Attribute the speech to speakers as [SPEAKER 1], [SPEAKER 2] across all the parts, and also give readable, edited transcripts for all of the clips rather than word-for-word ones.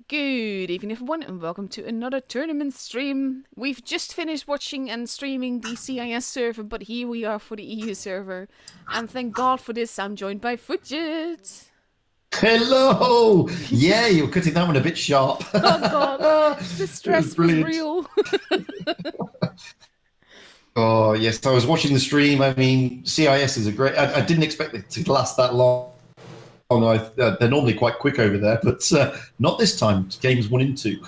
[SPEAKER 1] Good evening, everyone, and welcome to another tournament stream. We've just finished watching and streaming the CIS server, but here we are for the EU server. And thank God for this, I'm joined by Fudget.
[SPEAKER 2] Hello! Yeah, you're cutting that one a bit sharp.
[SPEAKER 1] Oh God, the
[SPEAKER 2] It was
[SPEAKER 1] stress was
[SPEAKER 2] brilliant.
[SPEAKER 1] real.
[SPEAKER 2] Oh, yes, I was watching the stream. I mean, CIS is a great... I didn't expect it to last that long. They're normally quite quick over there, but not this time. Games 1 and 2.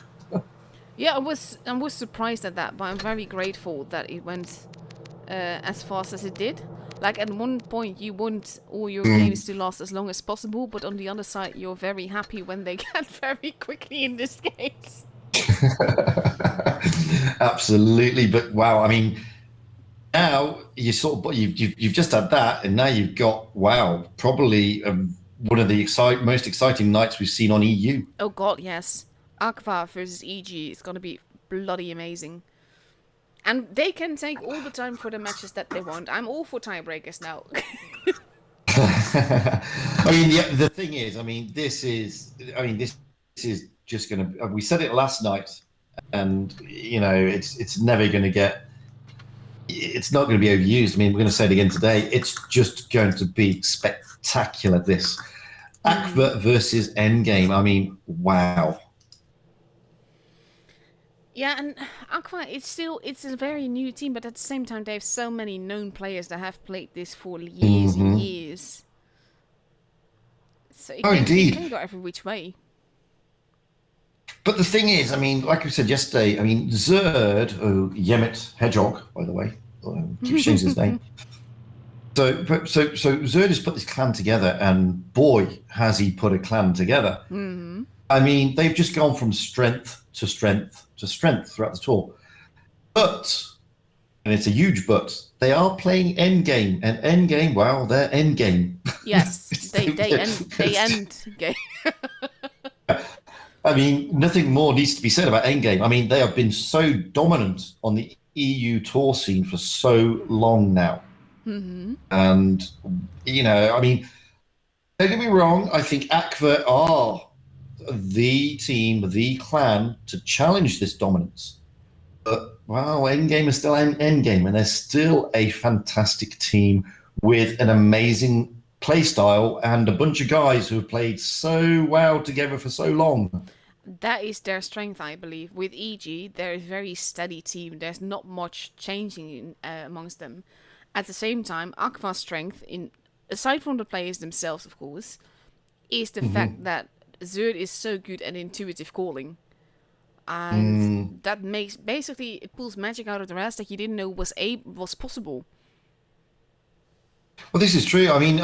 [SPEAKER 1] Yeah, I was surprised at that, but I'm very grateful that it went as fast as it did. Like, at one point, you want all your games to last as long as possible, but on the other side, you're very happy when they get very quickly in this case.
[SPEAKER 2] Absolutely, but wow, I mean, now you've just had that, and now you've got, wow, probably one of the most exciting nights we've seen on EU.
[SPEAKER 1] Oh God, yes. Aqua versus EG is gonna be bloody amazing. And they can take all the time for the matches that they want. I'm all for tiebreakers now.
[SPEAKER 2] I mean, the thing is, this is just going to. We said it last night, and it's never going to get. It's not going to be overused. I mean, we're going to say it again today. It's just going to be spectacular. This Aqua versus Endgame. I mean, wow.
[SPEAKER 1] Yeah, and Aqua, it's a very new team, but at the same time, they have so many known players that have played this for years and years. So it can go every which way.
[SPEAKER 2] But the thing is, I mean, like we said yesterday, I mean, Zerd, Yemet Hedgehog, by the way, keeps changing his name. So Zerd has put this clan together, and boy, has he put a clan together.
[SPEAKER 1] Mm-hmm.
[SPEAKER 2] I mean, they've just gone from strength to strength to strength throughout the tour. But, and it's a huge but, they are playing endgame, and endgame, wow, they're endgame.
[SPEAKER 1] Yes, they end game.
[SPEAKER 2] I mean, nothing more needs to be said about endgame. I mean, they have been so dominant on the EU tour scene for so long now.
[SPEAKER 1] Mm-hmm.
[SPEAKER 2] And, I mean, don't get me wrong, I think Aqua are the team, the clan to challenge this dominance. But wow, Endgame is still Endgame, and they're still a fantastic team with an amazing play style and a bunch of guys who have played so well together for so long.
[SPEAKER 1] That is their strength, I believe. With EG, they're a very steady team. There's not much changing amongst them. At the same time, Aqua's strength, aside from the players themselves, of course, is the fact that Zerd is so good at intuitive calling. And that makes, basically, it pulls magic out of the rest that you didn't know was possible.
[SPEAKER 2] Well, this is true. I mean,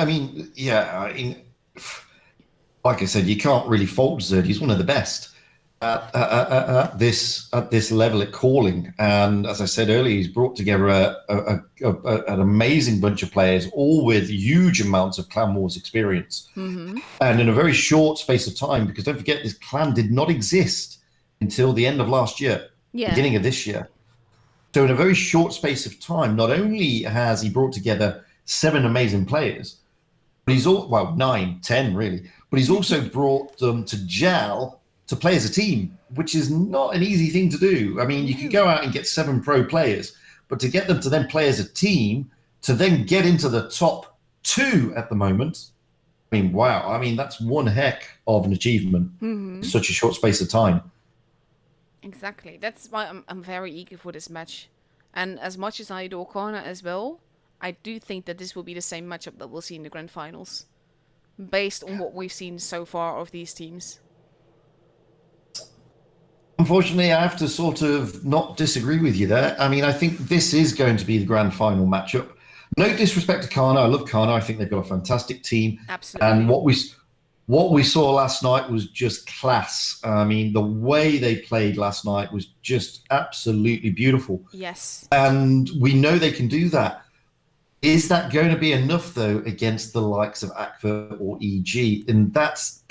[SPEAKER 2] like I said, you can't really fault Zerd. He's one of the best at this level at calling. And as I said earlier, he's brought together an amazing bunch of players, all with huge amounts of Clan Wars experience.
[SPEAKER 1] Mm-hmm.
[SPEAKER 2] And in a very short space of time, because don't forget, this clan did not exist until the end of last year, beginning of this year. So in a very short space of time, not only has he brought together 7 amazing players, but he's 9, 10 really, but he's also brought them to gel to play as a team, which is not an easy thing to do. I mean, you could go out and get 7 pro players, but to get them to then play as a team, to then get into the top 2 at the moment, I mean, wow. I mean, that's one heck of an achievement in such a short space of time.
[SPEAKER 1] Exactly. That's why I'm very eager for this match. And as much as I adore Kana as well, I do think that this will be the same matchup that we'll see in the grand finals, based on what we've seen so far of these teams.
[SPEAKER 2] Unfortunately, I have to sort of not disagree with you there. I mean, I think this is going to be the grand final matchup. No disrespect to Kana. I love Kana. I think they've got a fantastic team.
[SPEAKER 1] Absolutely.
[SPEAKER 2] And what we saw last night was just class. I mean, the way they played last night was just absolutely beautiful.
[SPEAKER 1] Yes.
[SPEAKER 2] And we know they can do that. Is that going to be enough, though, against the likes of Aqua or EG? And that's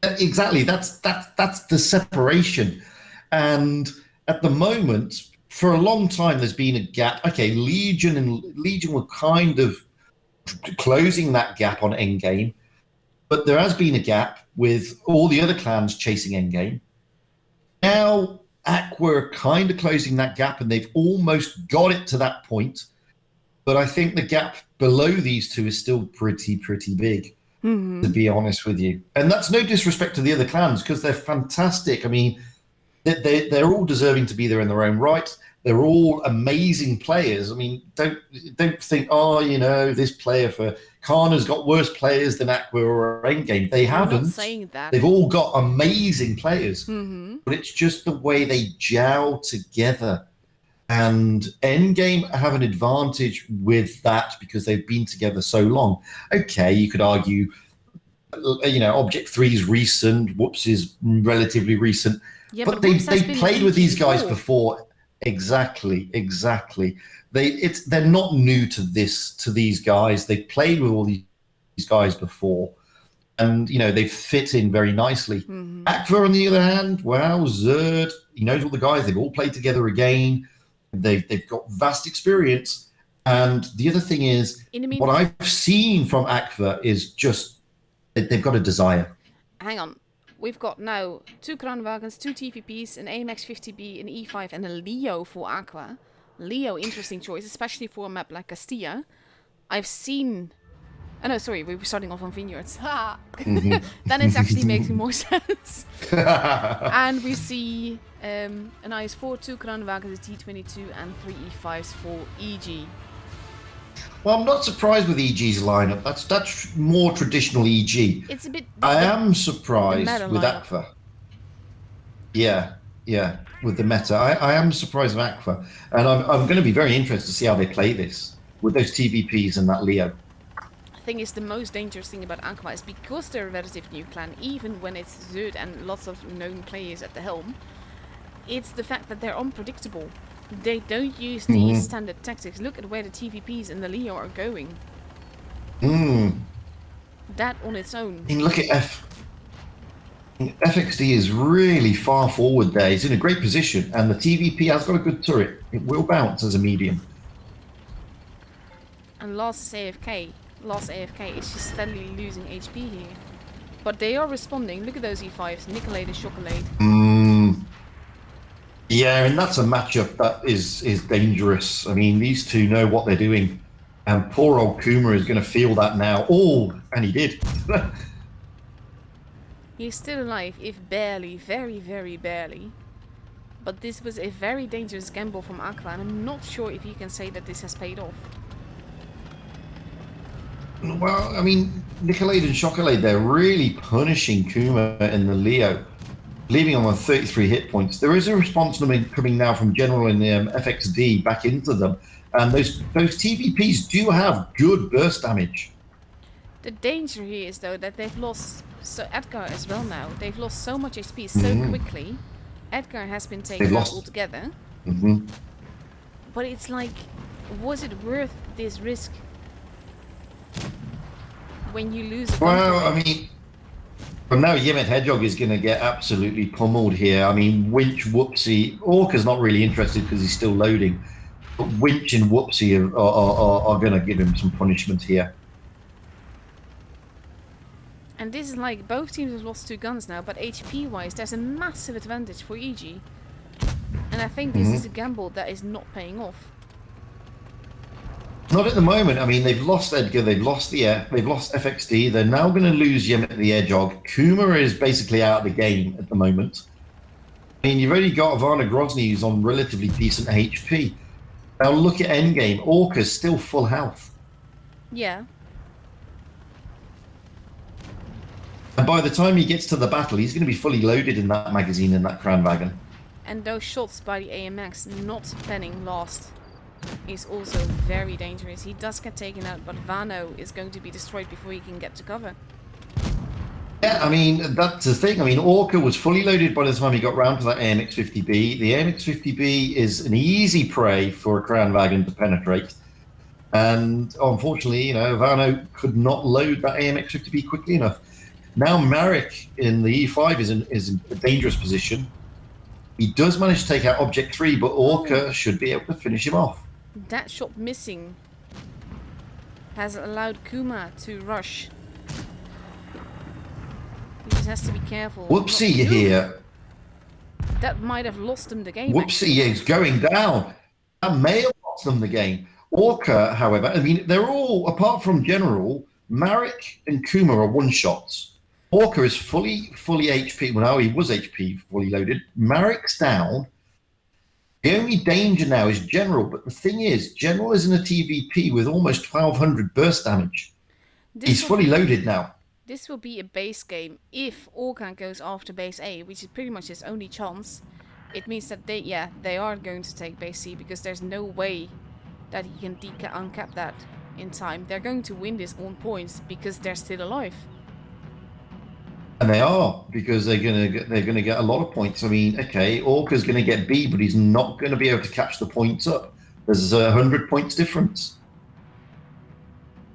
[SPEAKER 2] exactly that's the separation. And at the moment, for a long time, there's been a gap. Okay, Legion were kind of closing that gap on Endgame. But there has been a gap with all the other clans chasing endgame. Now, Aqua are kind of closing that gap, and they've almost got it to that point. But I think the gap below these two is still pretty big, to be honest with you. And that's no disrespect to the other clans, because they're fantastic. I mean, they're all deserving to be there in their own right. They're all amazing players. I mean, don't think, oh, you know, this player for Kana's got worse players than Aqua or Endgame. They haven't.
[SPEAKER 1] I'm not saying that.
[SPEAKER 2] They've all got amazing players, but it's just the way they gel together. And Endgame have an advantage with that because they've been together so long. Okay, you could argue, you know, Object 3 is recent, Whoops is relatively recent,
[SPEAKER 1] yeah,
[SPEAKER 2] but they played with these guys before. Exactly. They're not new to these guys. They've played with all these guys before, and you know they've fit in very nicely. Aqua, on the other hand, wow, Zerd, he knows all the guys. They've all played together again. They've got vast experience. And the other thing is, what I've seen from Aqua is just they've got a desire.
[SPEAKER 1] Hang on. We've got now 2 Kranwagens, 2 TVPs, an AMX 50B, an E5, and a Leo for Aqua. Leo, interesting choice, especially for a map like Castilla. I've seen... Oh no, sorry, we were starting off on Vineyards. Then it actually makes more sense. And we see an IS4, 2 Kranwagens, a T22, and 3 E5s for EG.
[SPEAKER 2] Well, I'm not surprised with EG's lineup. That's more traditional EG.
[SPEAKER 1] It's a bit.
[SPEAKER 2] I am surprised with Aqua. Yeah, with the meta. I am surprised with Aqua, and I'm going to be very interested to see how they play this with those TVPs and that Leo.
[SPEAKER 1] I think it's the most dangerous thing about Aqua is because they're a relative new clan, even when it's Zerd and lots of known players at the helm. It's the fact that they're unpredictable. They don't use these standard tactics. Look at where the TVPs and the Leo are going. That on its own.
[SPEAKER 2] I mean, look at FXD is really far forward there. He's in a great position, and the TVP has got a good turret. It will bounce as a medium.
[SPEAKER 1] And Last is AFK. Last AFK is just steadily losing HP here. But they are responding. Look at those E5s. Nicolade and Chocolate.
[SPEAKER 2] Yeah, and that's a matchup that is dangerous. I mean, these two know what they're doing. And poor old Kuma is going to feel that now. Oh, and he did.
[SPEAKER 1] He's still alive, if barely, very barely. But this was a very dangerous gamble from Aqua, and I'm not sure if you can say that this has paid off.
[SPEAKER 2] Well, I mean, Nicolade and Chocolate, they're really punishing Kuma and the Leo, leaving on 33 hit points. There is a response coming now from General and FXD back into them, and those TVPs do have good burst damage.
[SPEAKER 1] The danger here is though that they've lost Edgar as well now. They've lost so much HP so quickly. Edgar has been taken out altogether. But it's like, was it worth this risk when you lose a
[SPEAKER 2] Well, I mean, from now, Yemet Hedgehog is going to get absolutely pummeled here. I mean, Winch, Whoopsie, Orca's not really interested because he's still loading. But Winch and Whoopsie are going to give him some punishment here.
[SPEAKER 1] And this is like, both teams have lost 2 guns now, but HP-wise, there's a massive advantage for EG. And I think this is a gamble that is not paying off.
[SPEAKER 2] Not at the moment. I mean, they've lost Edgar, they've lost they've lost FXD. They're now going to lose Yemet the Hedgehog. Kuma is basically out of the game at the moment. I mean, you've only got Ivana Grozny who's on relatively decent HP. Now look at Endgame. Orca's still full health.
[SPEAKER 1] Yeah.
[SPEAKER 2] And by the time he gets to the battle, he's going to be fully loaded in that magazine in that Kranwagen.
[SPEAKER 1] And those shots by the AMX not penning last is also very dangerous. He does get taken out, but Vano is going to be destroyed before he can get to cover.
[SPEAKER 2] Yeah, I mean, that's the thing. I mean, Orca was fully loaded by the time he got round to that AMX 50B. The AMX 50B is an easy prey for a Kranwagen to penetrate. And unfortunately, you know, Vano could not load that AMX 50B quickly enough. Now Marek in the E5 is in a dangerous position. He does manage to take out Object 3, but Orca should be able to finish him off.
[SPEAKER 1] That shot missing has allowed Kuma to rush. has to be careful.
[SPEAKER 2] Whoopsie here.
[SPEAKER 1] That might have lost them the game.
[SPEAKER 2] Whoopsie is going down. That may have lost them the game. Orca, however, I mean, they're all, apart from General, Marek and Kuma are one-shots. Orca is fully HP. Well, no, he was HP fully loaded. Marek's down. The only danger now is General, but the thing is, General is in a TVP with almost 1,200 burst damage. He's fully loaded now.
[SPEAKER 1] This will be a base game. If Orca goes after base A, which is pretty much his only chance, it means that they are going to take base C, because there's no way that he can uncap that in time. They're going to win this on points because they're still alive.
[SPEAKER 2] And they are, because they're gonna get a lot of points. I mean, okay, Orca's gonna get B, but he's not gonna be able to catch the points up. There's 100 points difference.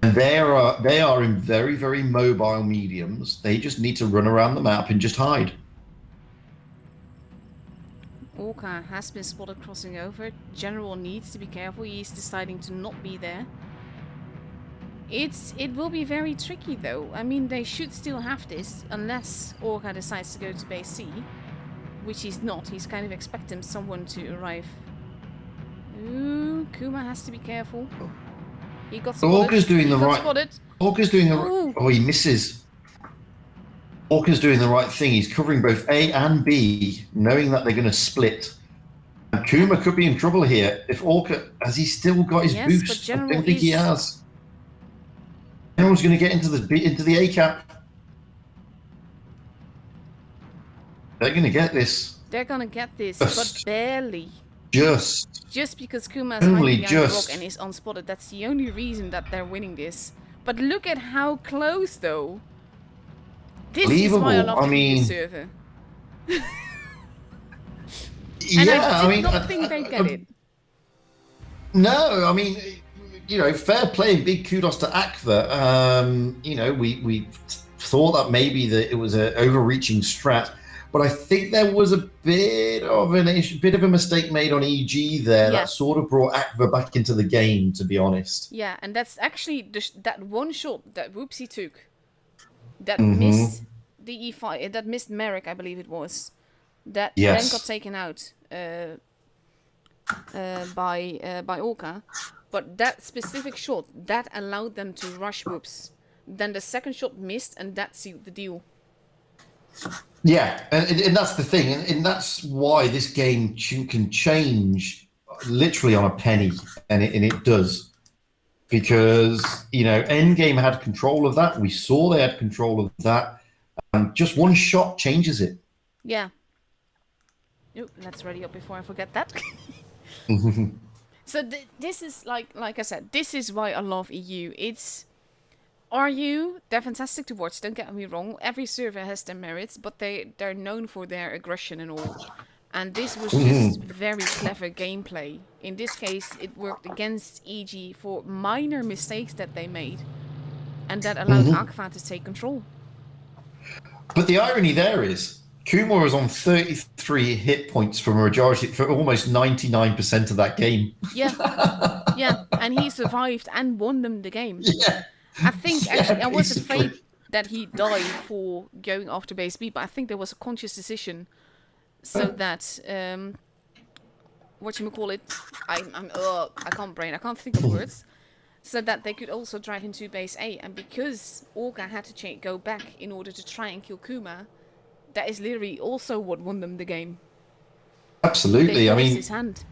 [SPEAKER 2] And they are in very, very mobile mediums. They just need to run around the map and just hide.
[SPEAKER 1] Orca has been spotted crossing over. General needs to be careful. He's deciding to not be there. It will be very tricky though. I mean, they should still have this unless Orca decides to go to base C, which he's not. He's kind of expecting someone to arrive. Ooh, Kuma has to be careful. He got spotted.
[SPEAKER 2] Orca's doing the right.
[SPEAKER 1] Spotted.
[SPEAKER 2] Orca's doing the right. Oh, he misses. Orca's doing the right thing. He's covering both A and B, knowing that they're going to split. And Kuma could be in trouble here if Orca has he still got his boost. I don't think he has. General's going to get into the A cap. They're going to get this.
[SPEAKER 1] They're going to get this, but barely.
[SPEAKER 2] Just
[SPEAKER 1] because Kuma's hiding behind the rock and is unspotted. That's the only reason that they're winning this. But look at how close, though. This is why I love the server. And
[SPEAKER 2] yeah,
[SPEAKER 1] I did not think they'd get it.
[SPEAKER 2] No, I mean, you know, fair play and big kudos to Akva. You know, we thought that maybe that it was an overreaching strat. But I think there was a bit of a mistake made on EG there that sort of brought Akva back into the game, to be honest.
[SPEAKER 1] Yeah, and that's actually that one shot that Whoopsie took that missed the E5, that missed Marek, I believe it was, that then got taken out by Orca. But that specific shot, that allowed them to rush Whoops. Then the second shot missed, and that sealed the deal.
[SPEAKER 2] Yeah, and that's the thing, and that's why this game can change literally on a penny, and it does, because you know Endgame had control of that. We saw they had control of that, and just one shot changes it.
[SPEAKER 1] Yeah. Oh, let's ready up before I forget that. So this is like I said, this is why I love EU. They're fantastic to watch, don't get me wrong. Every server has their merits, but they're known for their aggression and all. And this was just very clever gameplay. In this case, it worked against EG for minor mistakes that they made. And that allowed Akva to take control.
[SPEAKER 2] But the irony there is, Kuma was on 33 hit points for almost 99% of that game.
[SPEAKER 1] Yeah, yeah, and he survived and won them the game.
[SPEAKER 2] Yeah.
[SPEAKER 1] I think, actually, I was afraid that he died for going after base B, but I think there was a conscious decision so that, whatchamacallit, I can't think of words, so that they could also drive into base A. And because Orca had to go back in order to try and kill Kuma, that is literally also what won them the game.
[SPEAKER 2] Absolutely, I mean...
[SPEAKER 1] his hand.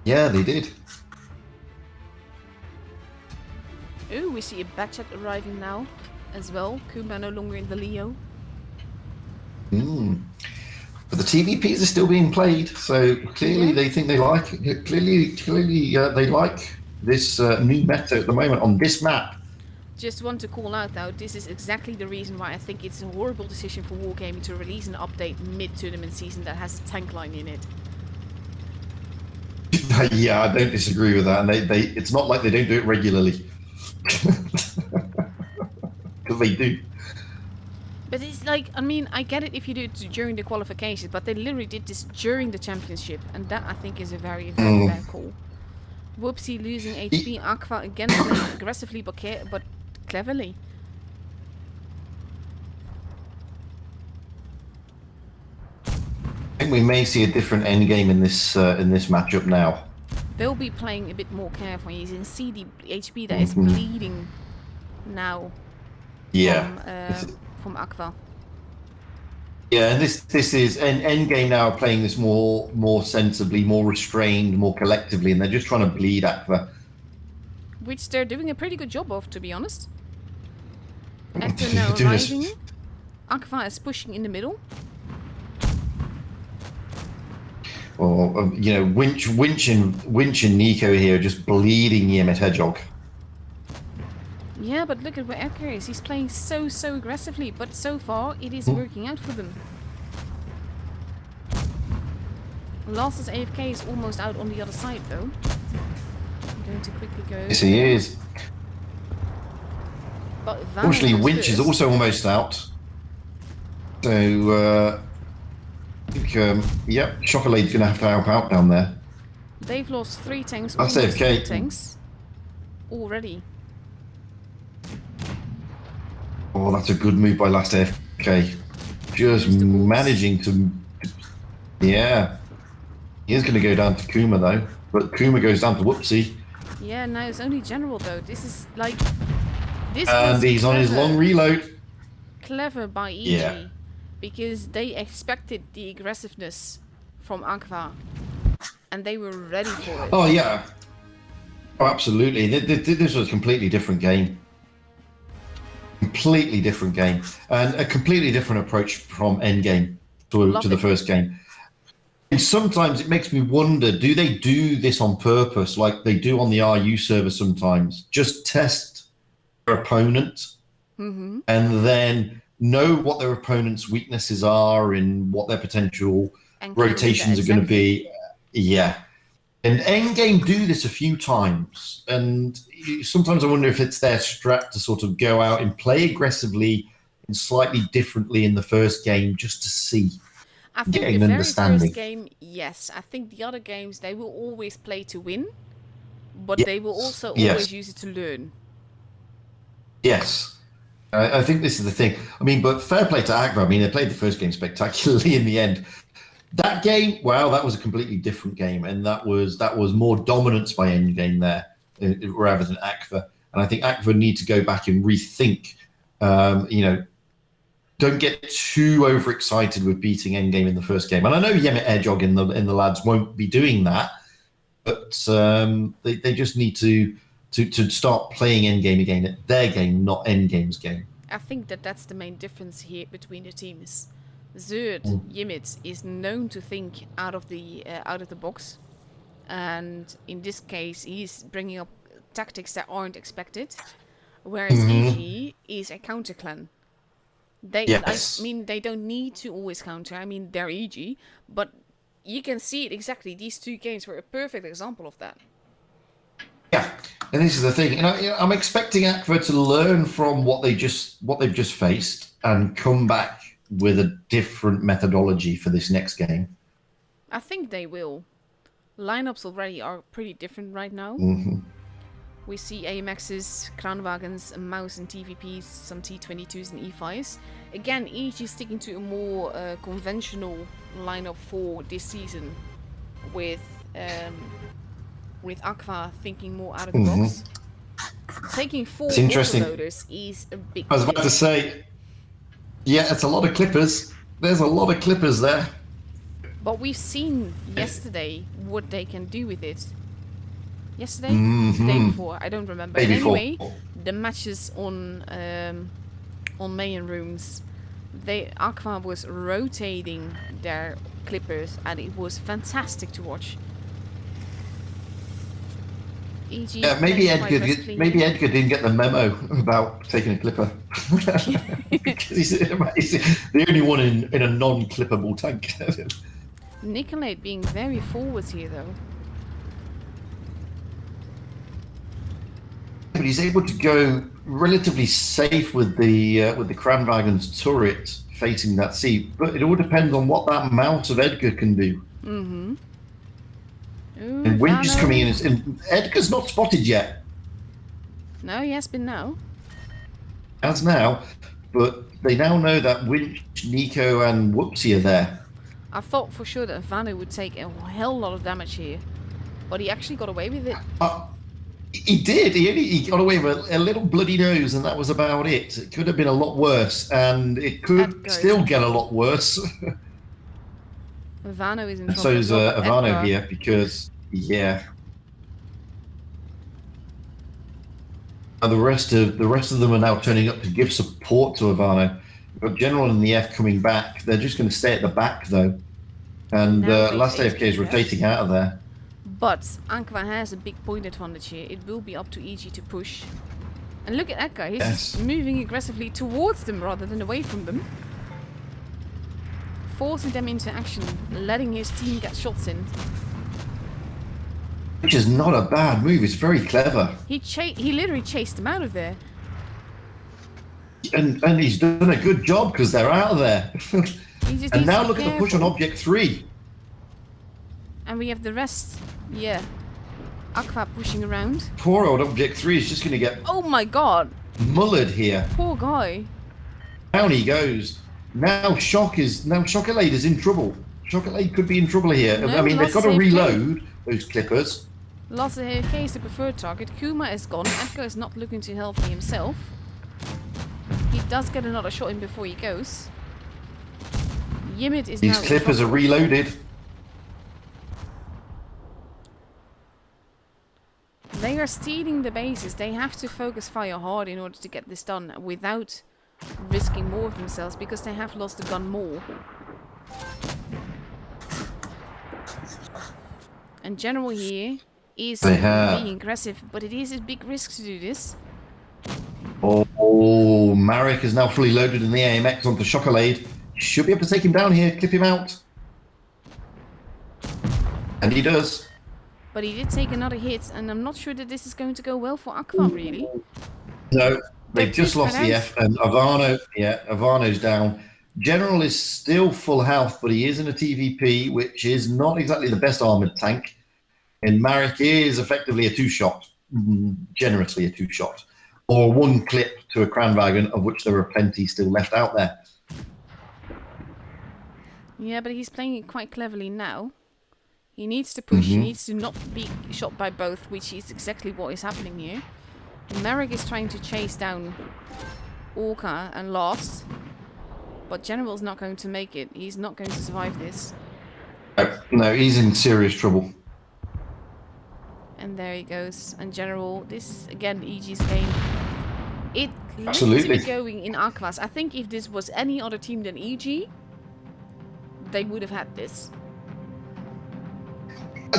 [SPEAKER 2] Yeah, they did.
[SPEAKER 1] Ooh, we see a Batchat arriving now as well. Kuma no longer in the Leo.
[SPEAKER 2] But the TVPs are still being played, so clearly they think they like it. Clearly they like this new meta at the moment on this map.
[SPEAKER 1] Just want to call out though, this is exactly the reason why I think it's a horrible decision for Wargaming to release an update mid-tournament season that has a tank line in it.
[SPEAKER 2] Yeah, I don't disagree with that, and it's not like they don't do it regularly. Because they do.
[SPEAKER 1] But it's like, I mean, I get it if you do it during the qualifications, but they literally did this during the championship, and that I think is a very, very bad call. Whoopsie losing HP, Akva again aggressively but cleverly.
[SPEAKER 2] think we may see a different endgame in this matchup now.
[SPEAKER 1] They'll be playing a bit more careful. You can see the HP that is bleeding now.
[SPEAKER 2] Yeah.
[SPEAKER 1] From Aqua.
[SPEAKER 2] Yeah, and this is an endgame now, playing this more sensibly, more restrained, more collectively, and they're just trying to bleed Aqua.
[SPEAKER 1] Which they're doing a pretty good job of, to be honest. After now arriving, Aqua is pushing in the middle.
[SPEAKER 2] Or you know, Winch and Nico here are just bleeding Yemet Hedgehog.
[SPEAKER 1] Yeah, but look at where Edgar is. He's playing so aggressively, but so far it is working out for them. Last's AFK is almost out on the other side, though. I'm going to quickly go.
[SPEAKER 2] Yes, he is.
[SPEAKER 1] But
[SPEAKER 2] unfortunately, Winch is also almost out. So, I think, yep, Chocolade's going to have to help out down there.
[SPEAKER 1] They've lost 3 tanks,
[SPEAKER 2] That's
[SPEAKER 1] almost
[SPEAKER 2] AFK.
[SPEAKER 1] 4 tanks already.
[SPEAKER 2] Oh, that's a good move by last AFK. Just managing to... Yeah. He is going to go down to Kuma, though. But Kuma goes down to Whoopsie.
[SPEAKER 1] Yeah, now it's only General, though. This is like... This
[SPEAKER 2] and he's on his long reload.
[SPEAKER 1] Clever by EG. Yeah. Because they expected the aggressiveness from Aqua. And they were ready for it.
[SPEAKER 2] Oh, yeah. Oh, absolutely. This was a completely different game. Completely different game. And a completely different approach from endgame to the first game. And sometimes it makes me wonder, do they do this on purpose, like they do on the RU server sometimes? Just test their opponent and then know what their opponent's weaknesses are and what their potential rotations are going to be. Yeah. And Endgame do this a few times. And sometimes I wonder if it's their strat to sort of go out and play aggressively and slightly differently in the first game just to see.
[SPEAKER 1] I think the very first game, yes. I think the other games, they will always play to win, but they will also always use it to learn.
[SPEAKER 2] Yes. I think this is the thing. I mean, but fair play to Aqua. I mean, they played the first game spectacularly in the end. That game, wow, that was a completely different game, and that was more dominance by Endgame there rather than Aqua. And I think Aqua need to go back and rethink, you know, don't get too overexcited with beating Endgame in the first game. And I know Yemet Hedgehog and the lads won't be doing that, but they just need to start playing Endgame again at their game, not Endgame's game.
[SPEAKER 1] I think that's the main difference here between the teams. Zerd, Yemet, is known to think out of the box, and in this case, he's bringing up tactics that aren't expected, whereas EG is a counter clan. I mean, they don't need to always counter. I mean, they're EG, but you can see it exactly. These 2 games were a perfect example of that.
[SPEAKER 2] Yeah, and this is the thing. And I'm expecting Aqua to learn from what they've just faced and come back with a different methodology for this next game.
[SPEAKER 1] I think they will. Lineups already are pretty different right now. We see AMXs, Kranwagens, Mouse and TVPs, some T22s and E5s. Again, each is sticking to a more conventional lineup for this season, with Aqua thinking more out of the box. Taking 4 autoloaders is a big
[SPEAKER 2] I was about to say, yeah, it's a lot of clippers. There's a lot of clippers there.
[SPEAKER 1] But we've seen yesterday what they can do with it. Yesterday? The day before, I don't remember. And anyway, the matches on main rooms, Aqua was rotating their clippers, and it was fantastic to watch.
[SPEAKER 2] Yeah, maybe Edgar didn't get the memo about taking a clipper. He's the only one in a non-clippable tank.
[SPEAKER 1] Nikolai being very forward here, though.
[SPEAKER 2] But he's able to go relatively safe with the Kranwagen's turret facing that sea. But it all depends on what that mount of Edgar can do.
[SPEAKER 1] Ooh,
[SPEAKER 2] and Winch is coming in, and Edgar's not spotted yet.
[SPEAKER 1] No, he has been now.
[SPEAKER 2] As now, but they now know that Winch, Nico, and Whoopsie are there.
[SPEAKER 1] I thought for sure that Vano would take a hell lot of damage here, but he actually got away with it.
[SPEAKER 2] He did. He got away with a little bloody nose, and that was about it. It could have been a lot worse, and it could
[SPEAKER 1] Edgar
[SPEAKER 2] still get a lot worse.
[SPEAKER 1] Vano is in
[SPEAKER 2] And
[SPEAKER 1] trouble
[SPEAKER 2] so
[SPEAKER 1] as
[SPEAKER 2] is
[SPEAKER 1] well, but
[SPEAKER 2] Ivano
[SPEAKER 1] Edgar,
[SPEAKER 2] here because, yeah. And the rest of them are now turning up to give support to Ivano. But General and the F coming back. They're just going to stay at the back though. And last AFK is rotating out of there.
[SPEAKER 1] But Aqua has a big point advantage here. It will be up to EG to push. And look at Edgar, he's just moving aggressively towards them rather than away from them. Forcing them into action, letting his team get shots in.
[SPEAKER 2] Which is not a bad move, it's very clever.
[SPEAKER 1] He literally chased them out of there.
[SPEAKER 2] And he's done a good job because they're out of there. And now look at the push on Object 3.
[SPEAKER 1] And we have the rest, yeah. Aqua pushing around.
[SPEAKER 2] Poor old Object 3 is just going to get...
[SPEAKER 1] Oh my god!
[SPEAKER 2] Mullered here.
[SPEAKER 1] Poor guy.
[SPEAKER 2] Down he goes. Now Chocolate is in trouble. Chocolate could be in trouble here.
[SPEAKER 1] No,
[SPEAKER 2] I mean, they've got to reload those clippers.
[SPEAKER 1] Lots of AFK is the preferred target. Kuma is gone. Edgar is not looking too healthy himself. He does get another shot in before he goes. Yimit is
[SPEAKER 2] These clippers are reloaded.
[SPEAKER 1] They are stealing the bases. They have to focus fire hard in order to get this done without risking more of themselves because they have lost the gun more. And General here is being aggressive, but it is a big risk to do this.
[SPEAKER 2] Oh, Marek is now fully loaded in the AMX onto Chocolate. Should be able to take him down here, clip him out. And he does.
[SPEAKER 1] But he did take another hit, and I'm not sure that this is going to go well for Aqua, really.
[SPEAKER 2] No, they just lost the F, and Ivano's down. General is still full health, but he is in a TVP, which is not exactly the best armored tank. And Marek is effectively a two-shot, generously a two-shot, or one clip to a Kranwagen, of which there are plenty still left out there.
[SPEAKER 1] Yeah, but he's playing it quite cleverly now. He needs to push, he needs to not be shot by both, which is exactly what is happening here. Marek is trying to chase down Orca and Lost, but General's not going to make it. He's not going to survive this.
[SPEAKER 2] No, he's in serious trouble.
[SPEAKER 1] And there he goes. And General, this is again EG's game. It looks to be going in Aquas. I think if this was any other team than EG, they would have had this.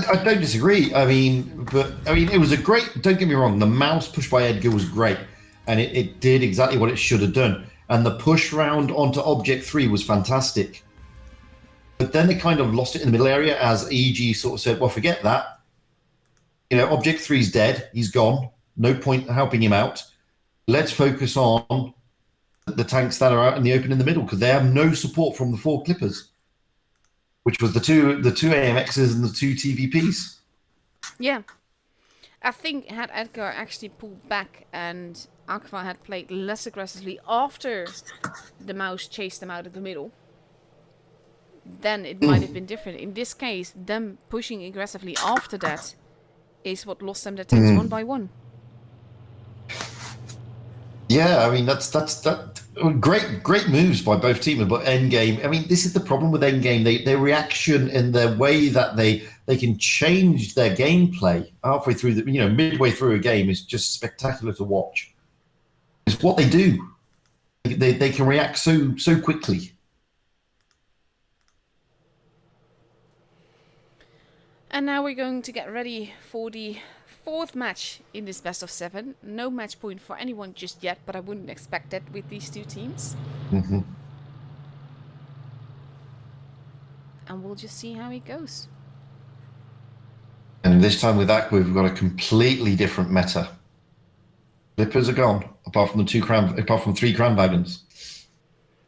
[SPEAKER 2] I don't disagree. I mean, it was a great. Don't get me wrong. The mouse push by Edgar was great, and it did exactly what it should have done. And the push round onto Object 3 was fantastic. But then they kind of lost it in the middle area as EG sort of said, "Well, forget that. You know, Object 3's dead. He's gone. No point helping him out. Let's focus on the tanks that are out in the open in the middle because they have no support from the 4 clippers." Which was the two AMXs and the 2 TVPs.
[SPEAKER 1] Yeah. I think had Edgar actually pulled back and Aqua had played less aggressively after the mouse chased them out of the middle, then it might have been different. In this case, them pushing aggressively after that is what lost them their tanks one by one.
[SPEAKER 2] Yeah, I mean that's great moves by both teams, but Endgame. I mean, this is the problem with Endgame. Their reaction and their way that they can change their gameplay halfway through midway through a game is just spectacular to watch. It's what they do. They can react so quickly.
[SPEAKER 1] And now we're going to get ready for the 4th match in this best of 7. No match point for anyone just yet, but I wouldn't expect that with these 2 teams. And we'll just see how it goes.
[SPEAKER 2] And this time with Aqua, we've got a completely different meta. Clippers are gone, apart from 3 Kranwagens.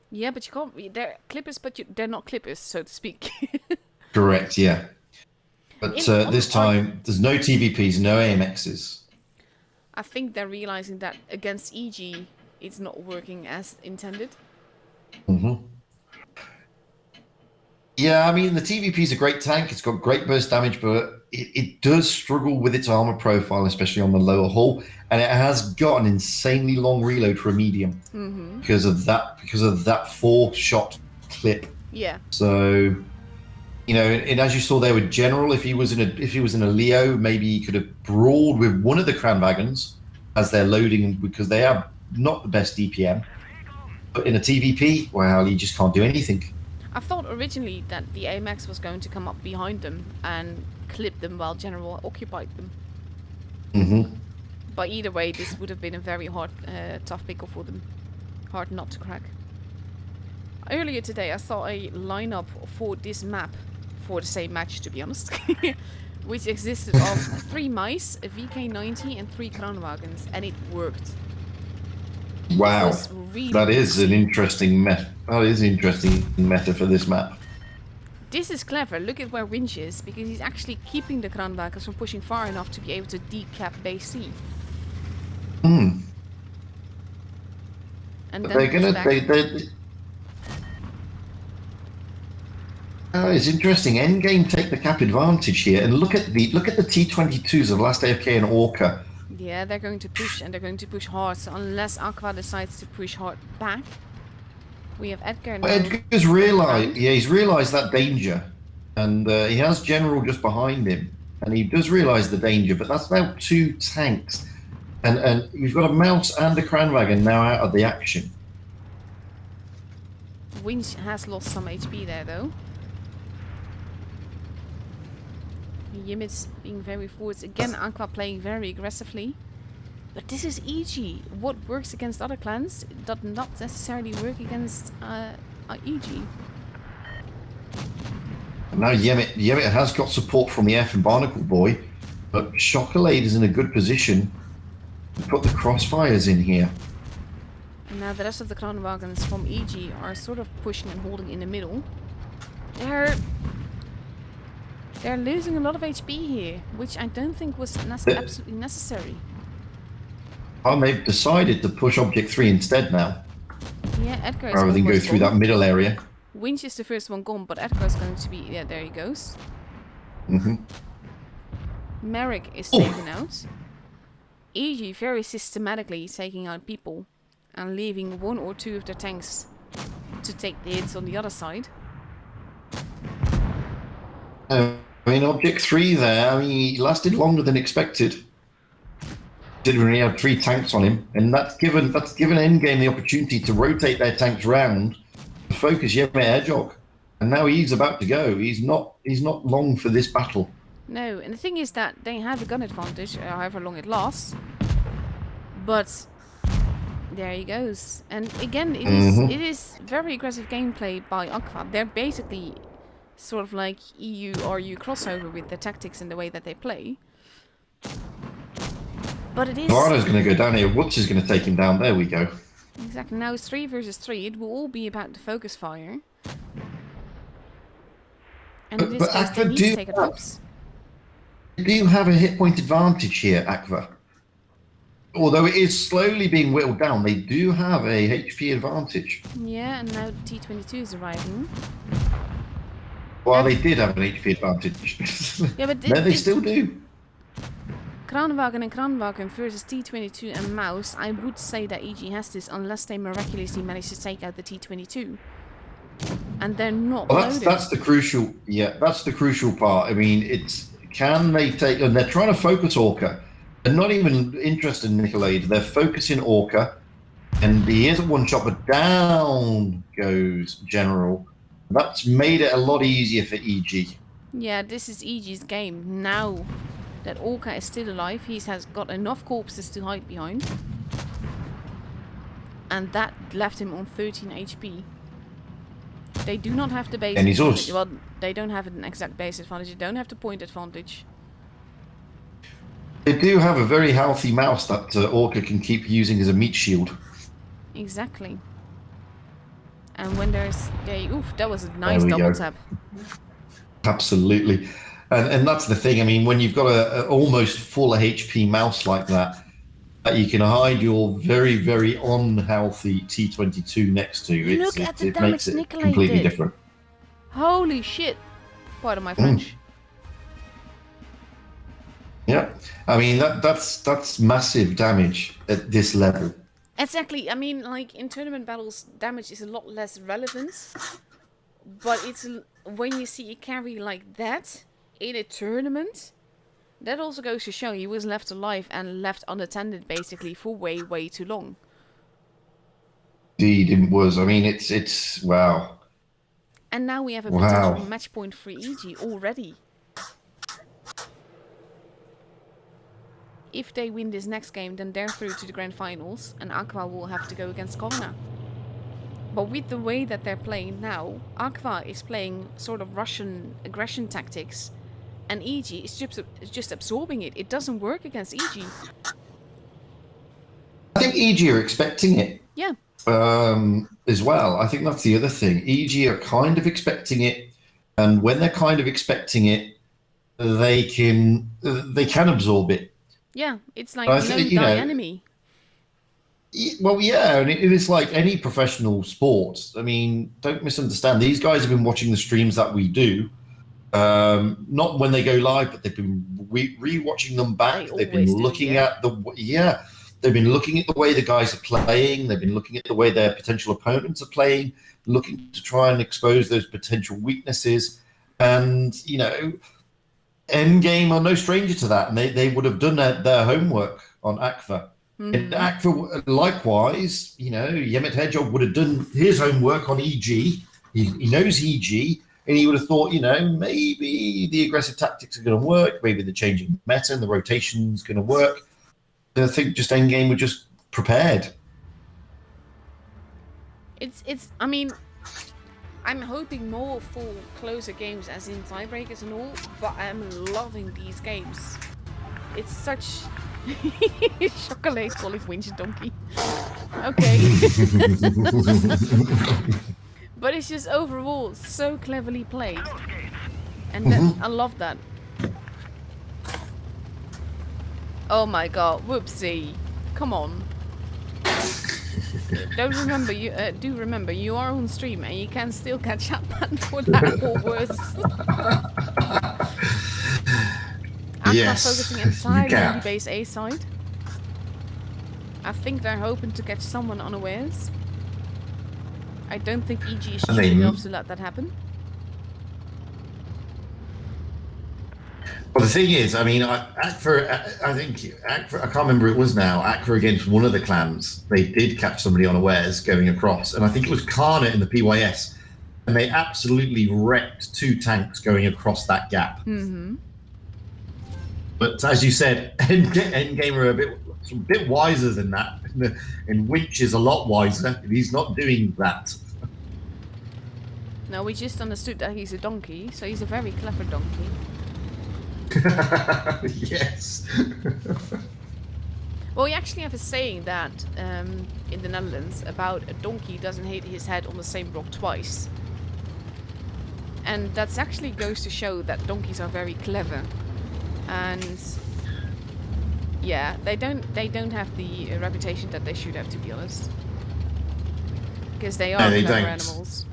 [SPEAKER 1] Yeah, but you can't. They're clippers, but they're not clippers, so to speak.
[SPEAKER 2] Correct. Yeah. But this time, there's no TVPs, no AMXs.
[SPEAKER 1] I think they're realizing that against EG, it's not working as intended.
[SPEAKER 2] Yeah, I mean, the TVP is a great tank. It's got great burst damage, but it does struggle with its armor profile, especially on the lower hull. And it has got an insanely long reload for a medium because of that 4-shot clip.
[SPEAKER 1] Yeah.
[SPEAKER 2] So, you know, and as you saw there with General, if he was in a Leo, maybe he could have brawled with one of the Cranwagons as they're loading because they are not the best DPM. But in a TVP, well, you just can't do anything.
[SPEAKER 1] I thought originally that the AMX was going to come up behind them and clip them while General occupied them. But either way, this would have been a very hard, tough pickle for them. Hard not to crack. Earlier today, I saw a lineup for this map, for the same match to be honest, which existed of 3 mice, a VK90 and 3 Kranwagens, and it worked.
[SPEAKER 2] Wow,
[SPEAKER 1] really
[SPEAKER 2] that is an interesting meta. That is interesting meta for this map.
[SPEAKER 1] This is clever. Look at where Winch is, because he's actually keeping the Kranwagens from pushing far enough to be able to decap base C. And then
[SPEAKER 2] they're gonna. It's interesting. Endgame take the cap advantage here, and look at the T22s of last AFK and Orca.
[SPEAKER 1] Yeah, they're going to push, and they're going to push hard. So unless Aqua decides to push hard back, we have Edgar now.
[SPEAKER 2] Edgar's realised, he's realised that danger, and he has General just behind him, and he does realise the danger. But that's now 2 tanks, and you've got a Mouse and a Kranwagen now out of the action.
[SPEAKER 1] Winch has lost some HP there, though. Yimit's being very forwards. Again, Aqua playing very aggressively. But this is EG. What works against other clans does not necessarily work against EG.
[SPEAKER 2] Now Yemit has got support from the F and Barnacle Boy, but Chocolate is in a good position to put the crossfires in here.
[SPEAKER 1] And now the rest of the Kranwagens from EG are sort of pushing and holding in the middle. They're losing a lot of HP here, which I don't think was absolutely necessary.
[SPEAKER 2] And they've decided to push Object 3 instead now.
[SPEAKER 1] Yeah, Edgar is
[SPEAKER 2] rather than go through that middle area.
[SPEAKER 1] Winch is the first one gone, but Edgar is going to be... Yeah, there he goes. Merrick is taken out. EG very systematically taking out people and leaving 1 or 2 of their tanks to take the hits on the other side.
[SPEAKER 2] I mean, Object 3 there, I mean, he lasted longer than expected. Considering he had 3 tanks on him, and that's given Endgame the opportunity to rotate their tanks round and focus Yemit Hedgehog. And now he's about to go. He's not long for this battle.
[SPEAKER 1] No, and the thing is that they have a gun advantage, however long it lasts. But there he goes. And again, it is very aggressive gameplay by Aqua. They're basically sort of like EU-RU crossover with the tactics and the way that they play. But it is...
[SPEAKER 2] Bardo's going to go down here. Woods is going to take him down. There we go.
[SPEAKER 1] Exactly. Now it's 3 versus 3. It will all be about the focus fire. And in this case, they need to take it up.
[SPEAKER 2] Do you have a hit point advantage here, Aqua? Although it is slowly being whittled down, they do have a HP advantage.
[SPEAKER 1] Yeah, and now T22 is arriving.
[SPEAKER 2] Well, they did have an HP advantage.
[SPEAKER 1] Yeah, but
[SPEAKER 2] no, they still do.
[SPEAKER 1] Kranwagen and Kranwagen versus T22 and Mouse. I would say that EG has this unless they miraculously manage to take out the T22. And they're not loaded.
[SPEAKER 2] That's the crucial... Yeah, that's the crucial part. I mean, it's... Can they take... And they're trying to focus Orca. They're not even interested in Nicolade. They're focusing Orca. And he is a one-shot, but down goes General. That's made it a lot easier for EG.
[SPEAKER 1] Yeah, this is EG's game. Now that Orca is still alive, he has got enough corpses to hide behind. And that left him on 13 HP. They do not have the base advantage. Well, they don't have an exact base advantage. They don't have the point advantage.
[SPEAKER 2] They do have a very healthy mouse that Orca can keep using as a meat shield.
[SPEAKER 1] Exactly. And when there's... oof, that was a nice double tap.
[SPEAKER 2] Absolutely. And that's the thing. I mean, when you've got a almost full HP mouse like that, you can hide your very, very unhealthy T22 next to.
[SPEAKER 1] Look at the damage
[SPEAKER 2] makes it
[SPEAKER 1] Nicolade
[SPEAKER 2] completely
[SPEAKER 1] did.
[SPEAKER 2] different.
[SPEAKER 1] Holy shit! Pardon my French.
[SPEAKER 2] Yeah, I mean that's massive damage at this level.
[SPEAKER 1] Exactly. I mean, like in tournament battles, damage is a lot less relevant. But it's when you see a carry like that in a tournament, that also goes to show he was left alive and left unattended basically for way, way too long.
[SPEAKER 2] Indeed, it was. I mean, it's wow.
[SPEAKER 1] And now we have a potential match point for EG already. If they win this next game, then they're through to the grand finals, and Aqua will have to go against Corona. But with the way that they're playing now, Aqua is playing sort of Russian aggression tactics, and EG is just absorbing it. It doesn't work against EG.
[SPEAKER 2] I think EG are expecting it.
[SPEAKER 1] Yeah.
[SPEAKER 2] As well. I think that's the other thing. EG are kind of expecting it, and when they're kind of expecting it, they can absorb it.
[SPEAKER 1] Yeah, it's like no enemy.
[SPEAKER 2] Well, yeah, and it is like any professional sport. I mean, don't misunderstand. These guys have been watching the streams that we do. Not when they go live, but they've been re-watching them back. They've been looking at they've been looking at the way the guys are playing. They've been looking at the way their potential opponents are playing, looking to try and expose those potential weaknesses. And, Endgame are no stranger to that. And they would have done their homework on Aqua. Mm-hmm. And Aqua, likewise, Yemet Hedgehog would have done his homework on EG. He knows EG. And he would have thought, maybe the aggressive tactics are going to work. Maybe the changing meta and the rotation's going to work. I think just Endgame were just prepared.
[SPEAKER 1] I mean, I'm hoping more for closer games as in tiebreakers and all, but I'm loving these games. It's such... Chocolate calling Winch Donkey. Okay. But it's just overall so cleverly played. And I love that. Oh my god, whoopsie. Come on. Do remember you are on stream and you can still catch up for that or worse.
[SPEAKER 2] Yes,
[SPEAKER 1] focusing entirely on the base A side. I think they're hoping to catch someone unawares. I don't think EG is stupid enough to let that happen.
[SPEAKER 2] Well, the thing is, I mean, Aqua, I think Aqua, I can't remember who it was now. Aqua against one of the clans, they did catch somebody unawares going across, and I think it was Kana in the PYS, and they absolutely wrecked 2 tanks going across that gap. Mm-hmm. But as you said, Endgame are a bit wiser than that, and Winch is a lot wiser, and he's not doing that.
[SPEAKER 1] No, we just understood that he's a donkey, so he's a very clever donkey.
[SPEAKER 2] Yes.
[SPEAKER 1] Well, we actually have a saying that in the Netherlands about a donkey doesn't hit his head on the same rock twice. And that actually goes to show that donkeys are very clever. And yeah, they don't have the reputation that they should have, to be honest. Because they are clever animals.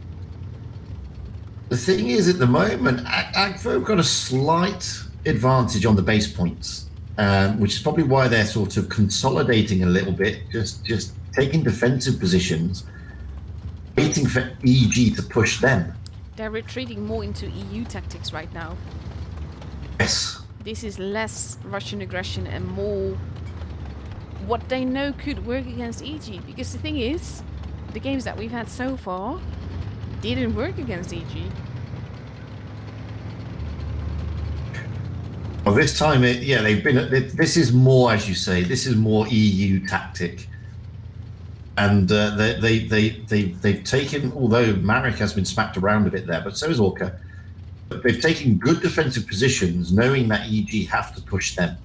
[SPEAKER 2] The thing is, at the moment, Aqua have got a slight advantage on the base points, which is probably why they're sort of consolidating a little bit, just taking defensive positions, waiting for EG to push them.
[SPEAKER 1] They're retreating more into EU tactics right now.
[SPEAKER 2] Yes.
[SPEAKER 1] This is less Russian aggression and more what they know could work against EG. Because the thing is, the games that we've had so far didn't work against EG.
[SPEAKER 2] Well, this time, they've been. This is more, as you say, this is more EU tactic, and they've taken. Although Marek has been smacked around a bit there, but so is Orca. But they've taken good defensive positions, knowing that EG have to push them.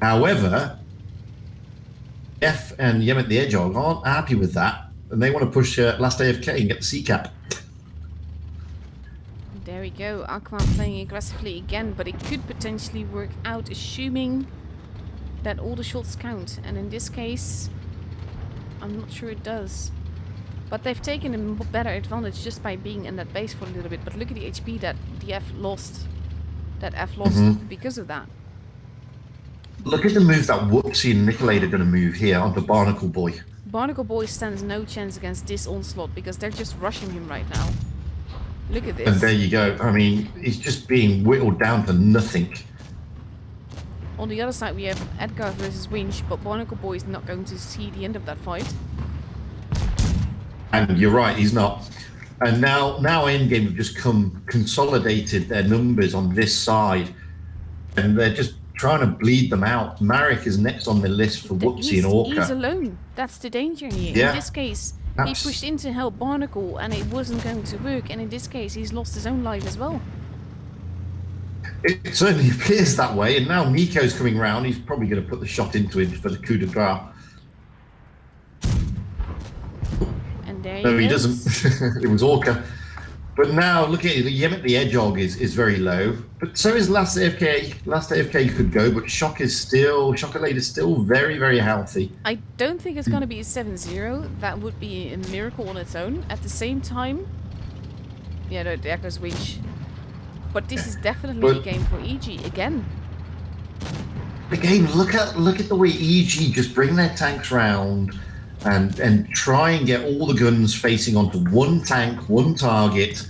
[SPEAKER 2] However, F and Yemet the Hedgehog aren't happy with that. And they want to push last AFK and get the C cap.
[SPEAKER 1] There we go. Aqua playing aggressively again, but it could potentially work out, assuming that all the shots count. And in this case, I'm not sure it does. But they've taken a better advantage just by being in that base for a little bit. But look at the HP that the F lost. That F lost because of that.
[SPEAKER 2] Look at the move that Whoopsie and Nicolade are going to move here onto Barnacle Boy.
[SPEAKER 1] Barnacle Boy stands no chance against this onslaught because they're just rushing him right now. Look at this.
[SPEAKER 2] And there you go. I mean, he's just being whittled down to nothing.
[SPEAKER 1] On the other side, we have Edgar versus Winch, but Barnacle Boy is not going to see the end of that fight.
[SPEAKER 2] And you're right, he's not. And now Endgame have just consolidated their numbers on this side, and they're just trying to bleed them out. Marek is next on the list for Whoopsie and Orca.
[SPEAKER 1] He's alone. That's the danger here.
[SPEAKER 2] Yeah.
[SPEAKER 1] In this case, he pushed in to help Barnacle, and it wasn't going to work. And in this case, he's lost his own life as well.
[SPEAKER 2] It certainly appears that way. And now Nico's coming round. He's probably going to put the shot into him for the coup de grace.
[SPEAKER 1] And there
[SPEAKER 2] No, he
[SPEAKER 1] goes.
[SPEAKER 2] doesn't. It was Orca. But now, look at it. Yemet the Edgehog is very low. But so is Last AFK. Last AFK could go, but Chocolate is still very, very healthy.
[SPEAKER 1] I don't think it's going to be a 7-0. That would be a miracle on its own. At the same time, yeah, no, there goes Winch. But this is definitely a game for EG again.
[SPEAKER 2] Again, look at the way EG just bring their tanks round and try and get all the guns facing onto one tank, one target,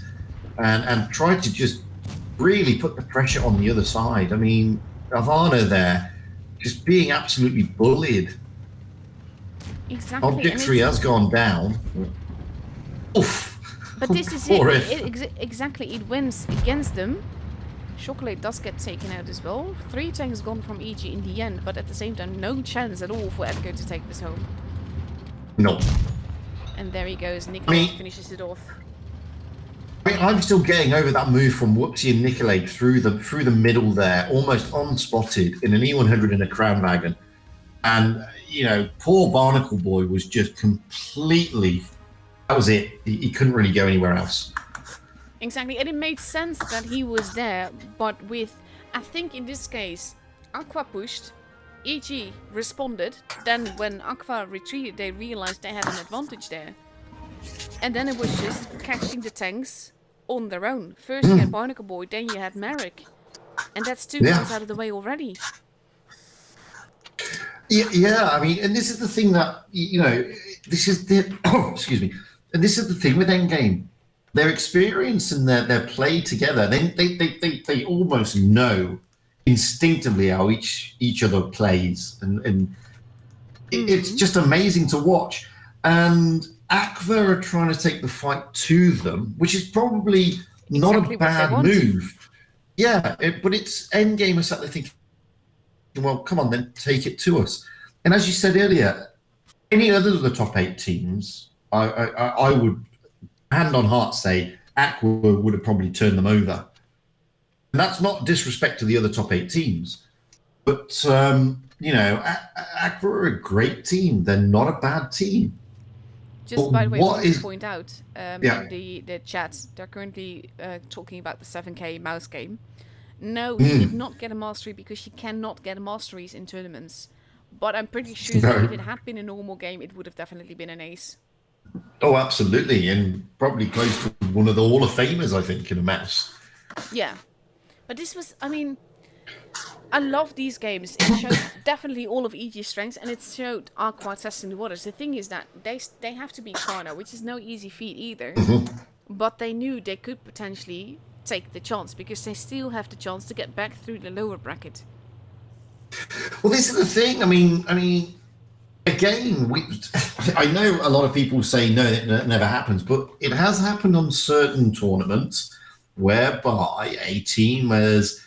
[SPEAKER 2] and try to just really put the pressure on the other side. I mean, Ivana there just being absolutely bullied.
[SPEAKER 1] Exactly.
[SPEAKER 2] Objectory has gone down. Oof.
[SPEAKER 1] But this is it. Exactly, it wins against them. Chocolate does get taken out as well. 3 tanks gone from EG in the end, but at the same time, no chance at all for Edgar to take this home.
[SPEAKER 2] No.
[SPEAKER 1] And there he goes. Nicolade finishes it off.
[SPEAKER 2] I mean, I'm still getting over that move from Whoopsie and Nicolade through the middle there, almost unspotted in an E100 in a Crown Wagon. And, you know, poor Barnacle Boy was just completely... That was it. He couldn't really go anywhere else.
[SPEAKER 1] Exactly, and it made sense that he was there, but with... I think in this case, Aqua pushed, EG responded, then when Aqua retreated, they realized they had an advantage there. And then it was just catching the tanks on their own. First you had Barnacle Boy, then you had Marek. And that's 2 guns out of the way already.
[SPEAKER 2] Yeah, I mean, and this is the thing that, you know, this is the... Oh, excuse me. And this is the thing with Endgame. Their experience and their play together, they almost know instinctively how each other plays. And it's just amazing to watch. And Aqua are trying to take the fight to them, which is probably not a bad move. Yeah, but it's Endgame is sat there thinking, well, come on then, take it to us. And as you said earlier, any other of the top 8 teams, I would, hand on heart, say Aqua would have probably turned them over. And that's not disrespect to the other top 8 teams. But, you know, Aqua are a great team. They're not a bad team.
[SPEAKER 1] Just by the way, I want to point out in the chat, they're currently talking about the 7K mouse game. No, he did not get a mastery because he cannot get masteries in tournaments. But I'm pretty sure that if it had been a normal game, it would have definitely been an ace.
[SPEAKER 2] Oh, absolutely. And probably close to one of the Hall of Famers, I think, in a mouse.
[SPEAKER 1] Yeah. But this was, I mean, I love these games. It showed definitely all of EG's strengths, and it showed Aqua testing the waters. The thing is that they have to beat Karna, which is no easy feat either. But they knew they could potentially take the chance because they still have the chance to get back through the lower bracket.
[SPEAKER 2] Well, this is the thing. I mean, again, I know a lot of people say no, it never happens, but it has happened on certain tournaments whereby a team has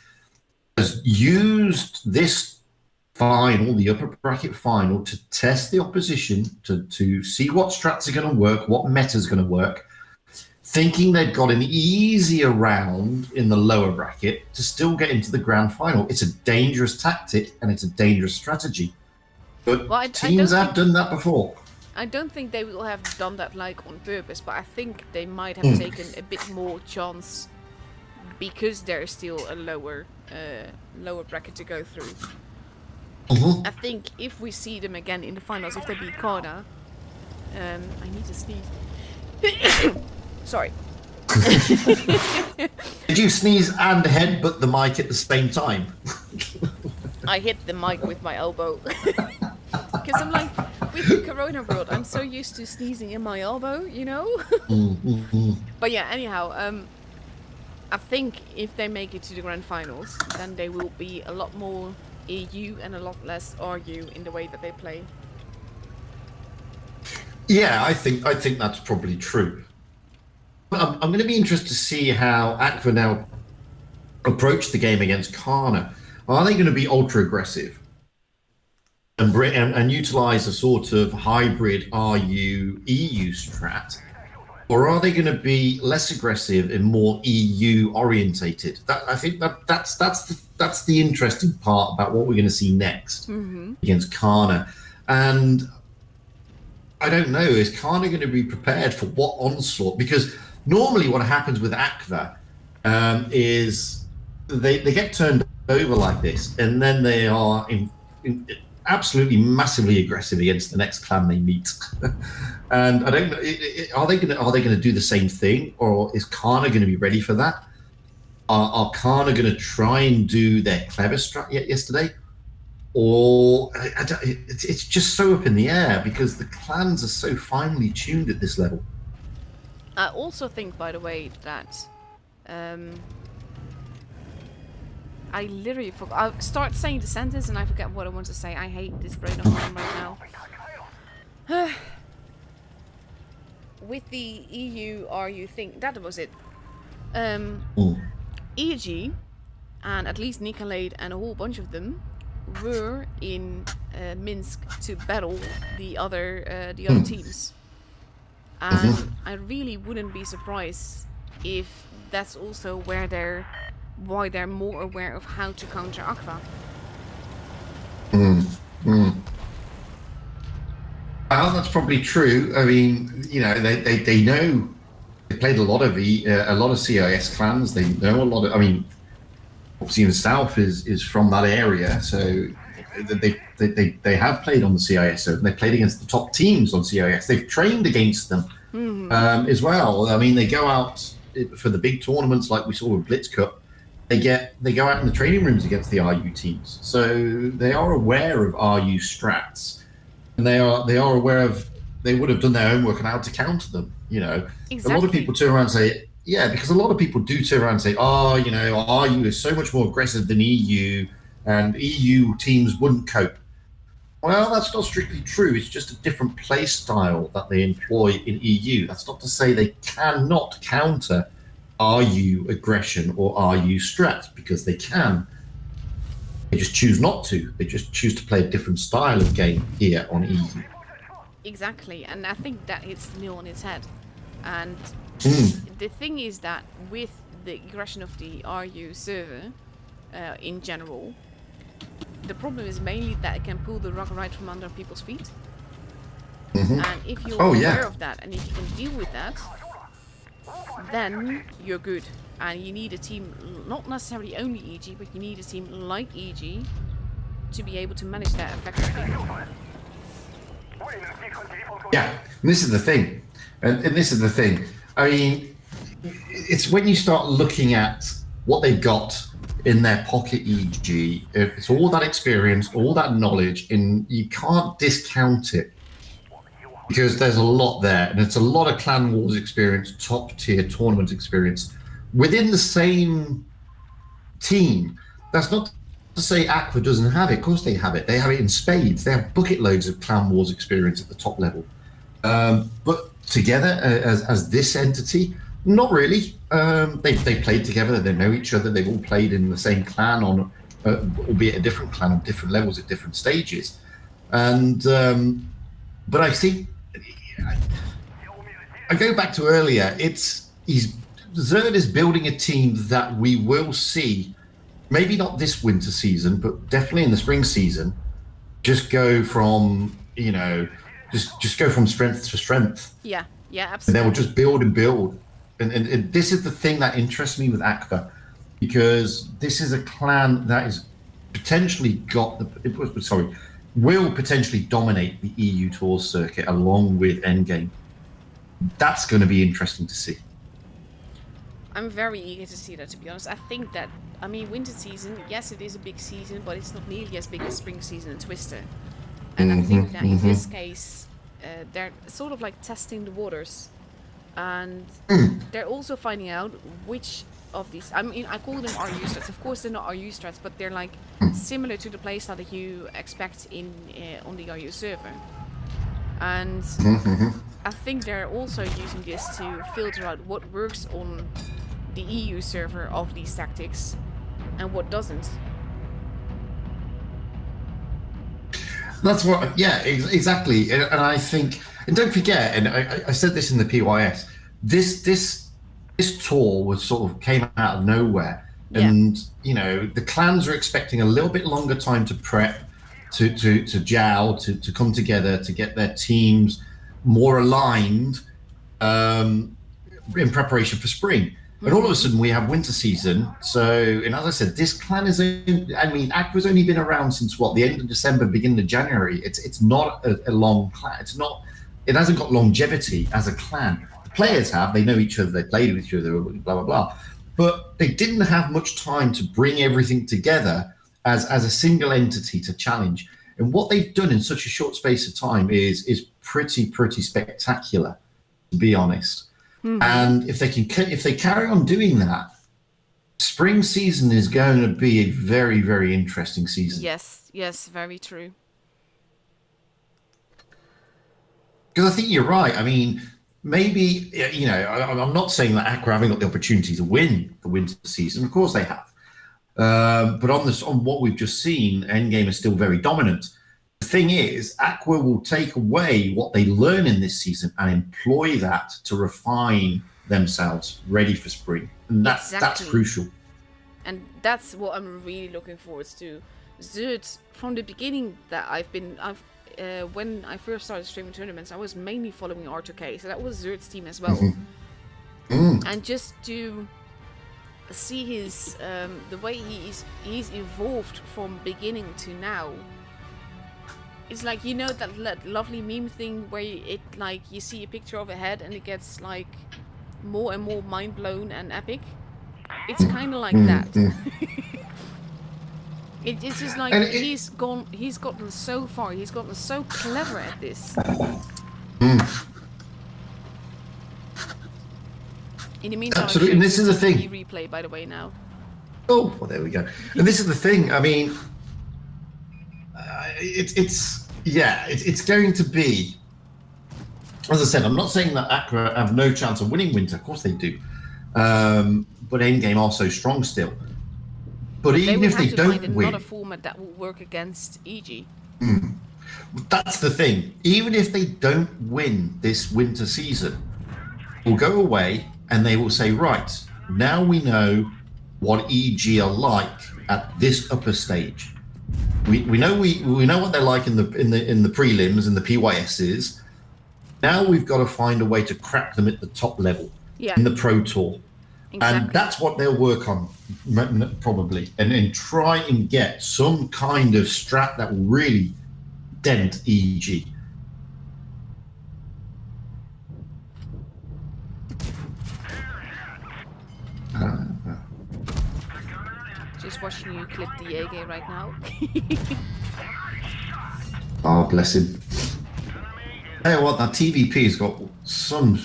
[SPEAKER 2] used this final, the upper bracket final, to test the opposition, to see what strats are going to work, what meta is going to work, thinking they've got an easier round in the lower bracket to still get into the grand final. It's a dangerous tactic and it's a dangerous strategy. But teams have done that before.
[SPEAKER 1] I don't think they will have done that like on purpose, but I think they might have taken a bit more chance because there's still a lower bracket to go through. I think if we see them again in the finals, if they beat Karna, I need to sneeze. Sorry.
[SPEAKER 2] Did you sneeze and headbutt the mic at the same time?
[SPEAKER 1] I hit the mic with my elbow. Because I'm like, with the corona world, I'm so used to sneezing in my elbow, you know? But yeah, anyhow, I think if they make it to the grand finals, then they will be a lot more EU and a lot less RU in the way that they play.
[SPEAKER 2] Yeah, I think that's probably true. I'm going to be interested to see how Aqua now approach the game against Kana. Are they going to be ultra aggressive and utilize a sort of hybrid RU EU strat, or are they going to be less aggressive and more EU orientated? I think that's the interesting part about what we're going to see next against Kana. And I don't know, is Kana going to be prepared for what onslaught? Because normally what happens with Aqua is they get turned over like this, and then they are absolutely massively aggressive against the next clan they meet. And I don't know, are they going to do the same thing, or is Kana going to be ready for that? Are Kana going to try and do their clever strat yesterday? Or it's just so up in the air because the clans are so finely tuned at this level.
[SPEAKER 1] I also think, by the way, that I literally forgot. I start saying the sentence and I forget what I want to say. I hate this brain of mine right now. With the EU RU thing, that was it. EG and at least Nicolade and a whole bunch of them were in Minsk to battle the other teams, and I really wouldn't be surprised if that's also why they're more aware of how to counter Aqua.
[SPEAKER 2] Well, that's probably true. I mean, you know, they know, they played a lot of CIS clans. They know a lot of. I mean, obviously the South is from that area, so they have played on the CIS. So they played against the top teams on CIS. They've trained against them as well. I mean, they go out for the big tournaments like we saw with Blitz Cup. They go out in the training rooms against the RU teams. So they are aware of RU strats, and they are aware of. They would have done their homework on how to counter them. You know, exactly. A lot of people turn around and say. Yeah, because a lot of people do turn around and say, oh, you know, RU is so much more aggressive than EU, and EU teams wouldn't cope. Well, that's not strictly true. It's just a different play style that they employ in EU. That's not to say they cannot counter RU aggression or RU strats, because they can. They just choose not to. They just choose to play a different style of game here on EU.
[SPEAKER 1] Exactly, and I think that hits the nail on its head. And the thing is that with the aggression of the RU server in general, the problem is mainly that it can pull the rug right from under people's feet. And if you're aware of that, and if you can deal with that, then you're good. And you need a team, not necessarily only EG, but you need a team like EG to be able to manage that effectively.
[SPEAKER 2] Yeah, and this is the thing. And this is the thing. I mean, it's when you start looking at what they've got in their pocket, EG, it's all that experience, all that knowledge, and you can't discount it because there's a lot there, and it's a lot of Clan Wars experience, top tier tournament experience within the same team. That's not to say Aqua doesn't have it. Of course they have it. They have it in spades. They have bucket loads of Clan Wars experience at the top level. But together as this entity, not really. They played together. They know each other. They've all played in the same clan on, albeit a different clan on different levels at different stages. And but I think I go back to earlier. Zerd is building a team that we will see, maybe not this winter season, but definitely in the spring season, just go from just go from strength to strength.
[SPEAKER 1] Yeah, absolutely.
[SPEAKER 2] And they will just build and build. And this is the thing that interests me with Aqua, because this is a clan that is potentially will potentially dominate the EU Tours circuit along with Endgame. That's going to be interesting to see.
[SPEAKER 1] I'm very eager to see that, to be honest. I think that, I mean, winter season, yes, it is a big season, but it's not nearly as big as spring season and Twister. And I think that in this case, they're sort of like testing the waters. And they're also finding out which of these, I mean, I call them RU strats. Of course, they're not RU strats, but they're like similar to the playstyle that you expect in on the RU server. And I think they're also using this to filter out what works on the EU server of these tactics and what doesn't.
[SPEAKER 2] That's what, yeah, exactly. And I think, and don't forget, and I said this in the PYS, this tour was sort of came out of nowhere. And, you know, the clans are expecting a little bit longer time to prep, to gel, to come together, to get their teams more aligned in preparation for spring. And all of a sudden we have winter season. So, and as I said, this clan is, I mean, Aqua's only been around since what, the end of December, beginning of January. It's not a long clan. It hasn't got longevity as a clan. The players have, they know each other, they played with each other, blah, blah, blah. But they didn't have much time to bring everything together as a single entity to challenge. And what they've done in such a short space of time is pretty spectacular, to be honest. And if they carry on doing that, spring season is going to be a very interesting season.
[SPEAKER 1] Yes, very true.
[SPEAKER 2] Because I think you're right. I mean, maybe, you know, I'm not saying that Aqua haven't got the opportunity to win the winter season. Of course they have. But on what we've just seen, Endgame is still very dominant. The thing is, Aqua will take away what they learn in this season and employ that to refine themselves ready for spring. And that's crucial.
[SPEAKER 1] And that's what I'm really looking forward to. Zerd, from the beginning that when I first started streaming tournaments, I was mainly following R2K, so that was Zerd's team as well. And just to see his the way he's evolved from beginning to now. It's like, you know, that lovely meme thing where you see a picture of a head and it gets like more and more mind blown and epic. It's kind of like that. It's just like he's gotten so far. He's gotten so clever at this. In the meantime,
[SPEAKER 2] absolutely. And this is the thing.
[SPEAKER 1] Replay, by the way, now.
[SPEAKER 2] Oh, well, there we go. And this is the thing. I mean, it's going to be, as I said, I'm not saying that Aqua have no chance of winning winter. Of course they do. But Endgame are so strong still. But even if they don't win,
[SPEAKER 1] another format that will work against EG.
[SPEAKER 2] That's the thing. Even if they don't win this winter season, we'll go away and they will say, right, now we know what EG are like at this upper stage. We know what they're like in the prelims and the PYSs. Now we've got to find a way to crack them at the top level in the Pro Tour. Exactly. And that's what they'll work on, probably, and try and get some kind of strat that will really dent EG.
[SPEAKER 1] Just watching you clip the AG right now.
[SPEAKER 2] Oh, bless him. Hey, what, that TVP's got some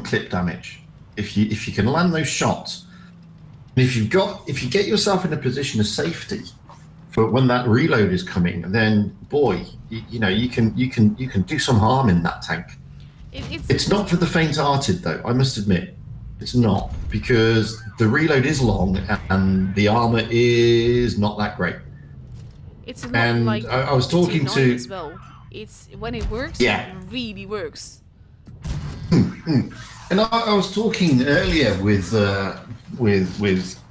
[SPEAKER 2] clip damage. If you can land those shots, and if you get yourself in a position of safety for when that reload is coming, then boy, you know you can do some harm in that tank. It's not for the faint-hearted though. I must admit, it's not, because the reload is long and the armor is not that great.
[SPEAKER 1] It's a lot like
[SPEAKER 2] I was talking to
[SPEAKER 1] as well. It's when it works,
[SPEAKER 2] yeah,
[SPEAKER 1] it really works.
[SPEAKER 2] And I was talking earlier with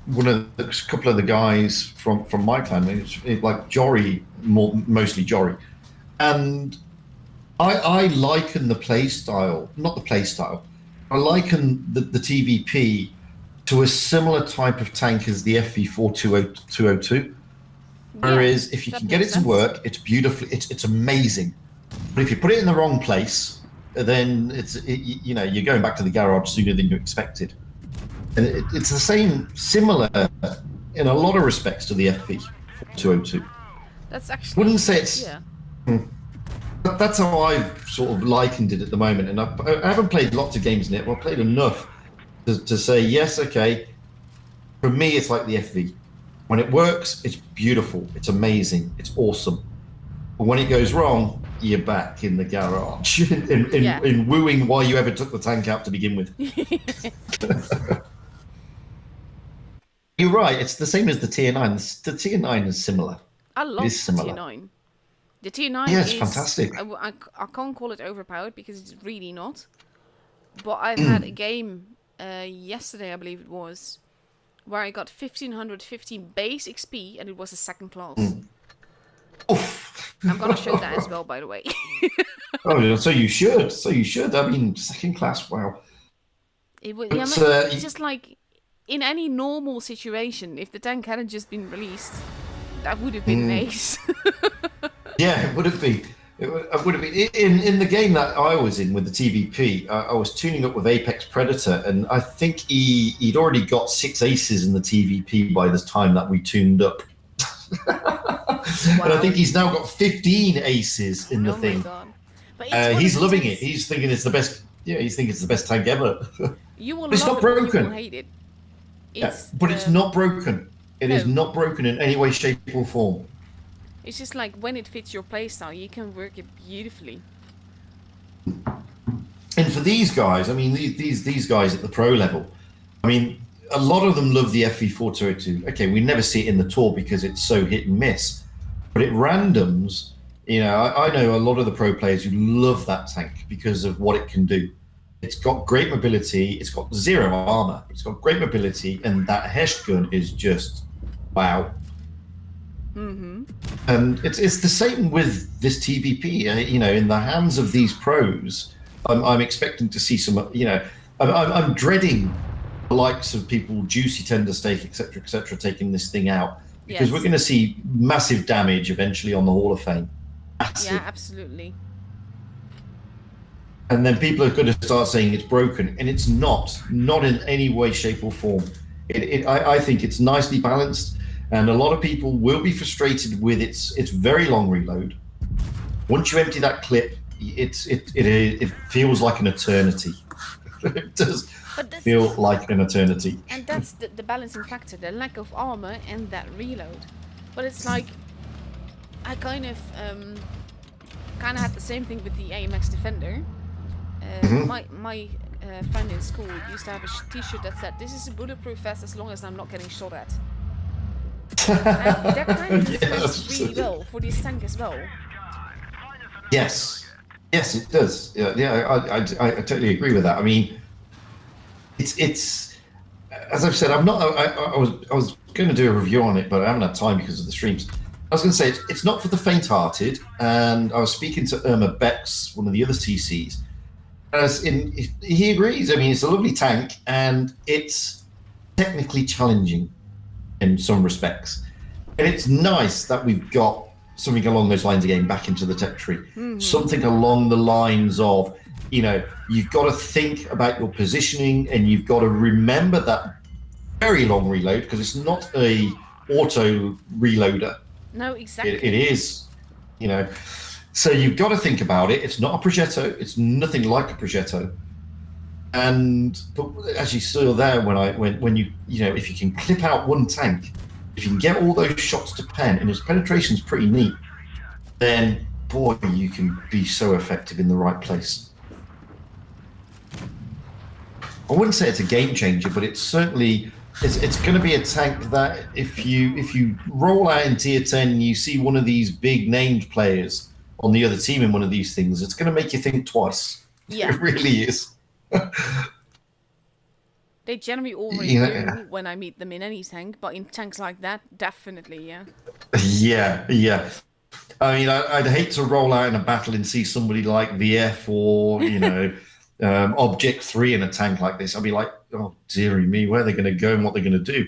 [SPEAKER 2] one of a couple of the guys from my clan, like Jory, mostly Jory, and I liken the play style, not the play style, I liken the TVP to a similar type of tank as the FV4 202. Whereas if you can get it to work, it's beautiful. It's amazing. But if you put it in the wrong place, then you're going back to the garage sooner than you expected. And it's the similar in a lot of respects to the FV 202.
[SPEAKER 1] That's actually.
[SPEAKER 2] Wouldn't say it's.
[SPEAKER 1] Yeah.
[SPEAKER 2] That's how I've sort of likened it at the moment, and I haven't played lots of games in it. Well, I've played enough to say yes, okay. For me, it's like the FV. When it works, it's beautiful, it's amazing, it's awesome. But when it goes wrong, you're back in the garage in wooing why you ever took the tank out to begin with. You're right. It's the same as the Tier 9. The Tier 9 is similar.
[SPEAKER 1] I love the Tier 9. The Tier 9
[SPEAKER 2] is fantastic.
[SPEAKER 1] I can't call it overpowered because it's really not. But I've had a game yesterday, I believe it was, where I got 1550 base XP and it was a second class. I'm gonna show that as well, by the way.
[SPEAKER 2] Oh, so you should. I mean, second class. Wow.
[SPEAKER 1] It's just like in any normal situation, if the tank hadn't just been released, that would have been an ace.
[SPEAKER 2] Yeah, it would have been. It would have been in the game that I was in with the TVP. I was tuning up with Apex Predator, and I think he'd already got 6 aces in the TVP by the time that we tuned up. Wow. And I think he's now got 15 aces in the thing. But he's loving it. He's thinking it's the best. Yeah, he's thinking it's the best tank ever.
[SPEAKER 1] You will
[SPEAKER 2] it's
[SPEAKER 1] love
[SPEAKER 2] not broken.
[SPEAKER 1] You will hate it.
[SPEAKER 2] It's not broken. It is not broken in any way, shape, or form.
[SPEAKER 1] It's just like when it fits your playstyle, you can work it beautifully.
[SPEAKER 2] And for these guys, I mean, these guys at the pro level, I mean, a lot of them love the FV4202. Okay, we never see it in the tour because it's so hit and miss. But at randoms, I know a lot of the pro players who love that tank because of what it can do. It's got great mobility. It's got 0 armor. It's got great mobility, and that Hesht gun is just wow.
[SPEAKER 1] Mm-hmm.
[SPEAKER 2] And it's the same with this TVP. In the hands of these pros, I'm expecting to see some. I'm dreading the likes of people, Juicy, Tender Steak, etc., taking this thing out because we're going to see massive damage eventually on the Hall of Fame. Massive.
[SPEAKER 1] Yeah, absolutely.
[SPEAKER 2] And then people are going to start saying it's broken, and it's not in any way, shape, or form. I think it's nicely balanced, and a lot of people will be frustrated with its very long reload. Once you empty that clip, it feels like an eternity. It does feel like an eternity.
[SPEAKER 1] And that's the balancing factor, the lack of armor and that reload. But it's like I kind of had the same thing with the AMX Defender. My friend in school used to have a t-shirt that said, "This is a bulletproof vest as long as I'm not getting shot at." And that kind of works really well for this tank as well.
[SPEAKER 2] Yes, it does. Yeah, I totally agree with that. I mean, it's as I've said, I'm not. I was going to do a review on it, but I haven't had time because of the streams. I was going to say it's not for the faint-hearted, and I was speaking to Irma Bex, one of the other CCs. He agrees. I mean, it's a lovely tank, and it's technically challenging in some respects. And it's nice that we've got something along those lines again back into the tech tree. Mm-hmm. Something along the lines of, you've got to think about your positioning, and you've got to remember that very long reload because it's not a auto reloader.
[SPEAKER 1] No, exactly.
[SPEAKER 2] It is, So you've got to think about it. It's not a Progetto. It's nothing like a Progetto. But as you saw there, when you if you can clip out one tank, if you can get all those shots to pen, and his penetration's pretty neat, then boy, you can be so effective in the right place. I wouldn't say it's a game changer, but it's certainly it's going to be a tank that if you roll out in tier 10 and you see one of these big named players on the other team in one of these things, it's going to make you think twice.
[SPEAKER 1] Yeah,
[SPEAKER 2] it really is.
[SPEAKER 1] They generally already do when I meet them in any tank, but in tanks like that, definitely, yeah.
[SPEAKER 2] Yeah. I mean, I'd hate to roll out in a battle and see somebody like VF or Object 3 in a tank like this. I'd be like, oh dearie me, where are they going to go and what they're going to do?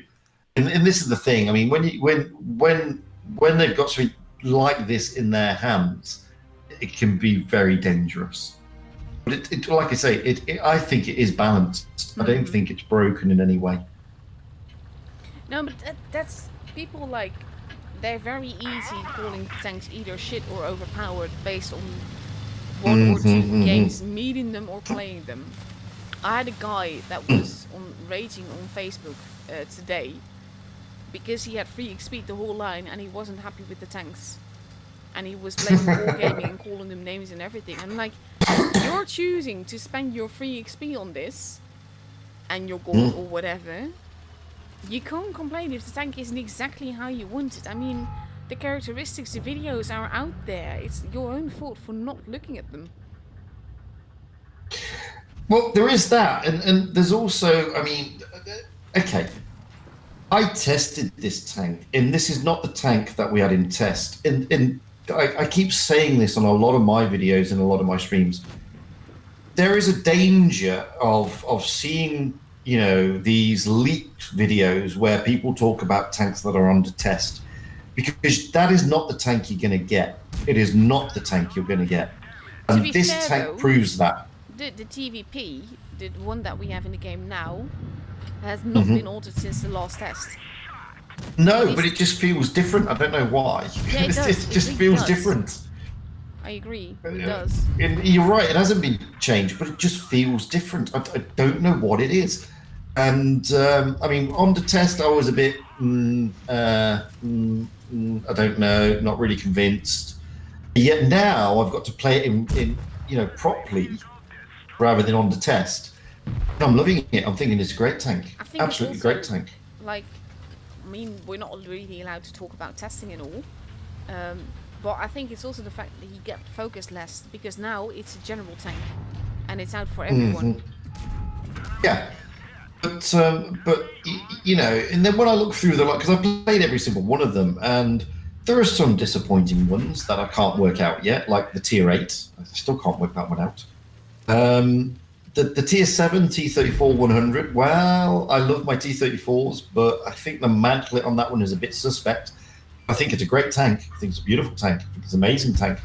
[SPEAKER 2] And this is the thing. I mean, when when they've got something like this in their hands, it can be very dangerous. But it like I say, I think it is balanced. I don't think it's broken in any way.
[SPEAKER 1] No, but that's people like, they're very easy calling tanks either shit or overpowered based on one or two games meeting them or playing them. I had a guy that was raging on Facebook today because he had free XP the whole line and he wasn't happy with the tanks. And he was blaming wargaming and calling them names and everything. And I'm like, you're choosing to spend your free XP on this and your gold or whatever. You can't complain if the tank isn't exactly how you want it. I mean, the characteristics, the videos are out there. It's your own fault for not looking at them.
[SPEAKER 2] Well, there is that. And there's also, I mean, okay. I tested this tank, and this is not the tank that we had in test. And I keep saying this on a lot of my videos and a lot of my streams. There is a danger of seeing, you know, these leaked videos where people talk about tanks that are under test, because that is not the tank you're going to get. It is not the tank you're going to get. And this tank proves that.
[SPEAKER 1] The TVP, the one that we have in the game now, has not been altered since the last test.
[SPEAKER 2] No, but it just feels different. I don't know why.
[SPEAKER 1] Yeah, it does.
[SPEAKER 2] It just feels different.
[SPEAKER 1] I agree. It does.
[SPEAKER 2] And you're right. It hasn't been changed, but it just feels different. I don't know what it is. And I mean, on the test, I was a bit, I don't know, not really convinced. Yet now I've got to play it in you know, properly, rather than on the test. And I'm loving it. I'm thinking it's a great tank. Absolutely also, great tank.
[SPEAKER 1] Like, I mean, we're not really allowed to talk about testing and all. But I think it's also the fact that he get focused less, because now it's a general tank and it's out for everyone.
[SPEAKER 2] Yeah. But you know, and then when I look through them, because I've played every single one of them, and there are some disappointing ones that I can't work out yet, like the tier 8. I still can't work that one out. The tier 7 T34 100, well, I love my T34s, but I think the mantlet on that one is a bit suspect. I think it's a great tank. I think it's a beautiful tank. I think it's an amazing tank.